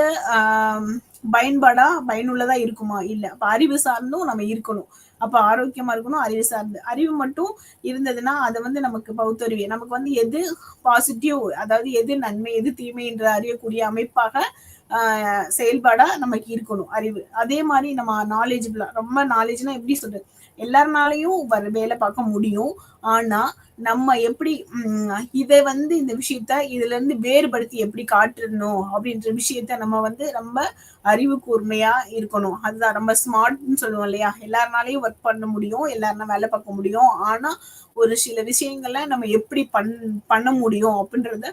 பயன்பாடா பயனுள்ளதா இருக்குமா? இல்ல. அப்ப அறிவு சார்ந்தும் நம்ம இருக்கணும். அப்ப ஆரோக்கியமா இருக்கணும், அறிவு சார்ந்து. அறிவு மட்டும் இருந்ததுன்னா அது வந்து நமக்கு பகுத்தறிவு. நமக்கு வந்து எது பாசிட்டிவ், அதாவது எது நன்மை, எது தீமை என்று அறியக்கூடிய அமைப்பாக செயல்பாடா நமக்கு இருக்கணும் அறிவு. அதே மாதிரி நம்ம நாலேஜபிளா, ரொம்ப நாலேஜ்னா எப்படி சொல்றது, எல்லாருனாலையும் வேலை பார்க்க முடியும். ஆனா நம்ம எப்படி இதை வந்து இந்த விஷயத்த இதுல இருந்து வேறுபடுத்தி எப்படி காட்டணும் அப்படின்ற விஷயத்த நம்ம வந்து ரொம்ப அறிவு கூர்மையா இருக்கணும். அதுதான் ரொம்ப ஸ்மார்ட்னு சொல்லுவோம் இல்லையா. எல்லாருனாலையும் ஒர்க் பண்ண முடியும், எல்லாருனா வேலை பார்க்க முடியும். ஆனா ஒரு சில விஷயங்களை நம்ம எப்படி பண்ண முடியும் அப்படின்றத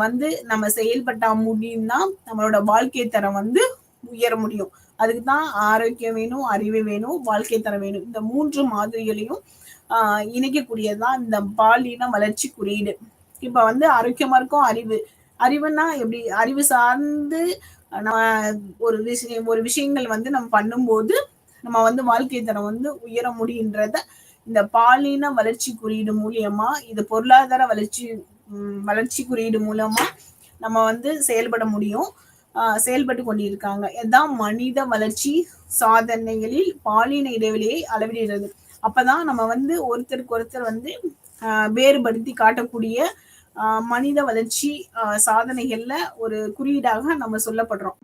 வந்து நம்ம செயல்பட்டா முடியும்னா நம்மளோட வாழ்க்கை தரம் வந்து உயர முடியும். அதுக்குதான் ஆரோக்கியம் வேணும், அறிவு வேணும், வாழ்க்கை தரம் வேணும். இந்த 3 மாதிரிகளையும் இணைக்கக்கூடியதுதான் இந்த பாலின வளர்ச்சி குறியீடு. இப்ப வந்து ஆரோக்கியமா இருக்கும் அறிவு. அறிவுன்னா எப்படி? அறிவு சார்ந்து நம்ம ஒரு விஷயங்கள் வந்து நம்ம பண்ணும்போது நம்ம வந்து வாழ்க்கை தரம் வந்து உயர முடியுன்றத இந்த பாலின வளர்ச்சி குறியீடு மூலியமா, இது பொருளாதார வளர்ச்சி குறியீடு மூலமா நம்ம வந்து செயல்பட முடியும். செயல்பட்டு கொண்டிருக்காங்க. இதான் மனித வளர்ச்சி சாதனைகளில் பாலின இடைவெளியை அளவிடுகிறது. அப்பதான் நம்ம வந்து ஒருத்தருக்கு ஒருத்தர் வந்து வேறுபடுத்தி காட்டக்கூடிய மனித வளர்ச்சி சாதனைகள்ல ஒரு குறியீடாக நம்ம சொல்லப்படுறோம்.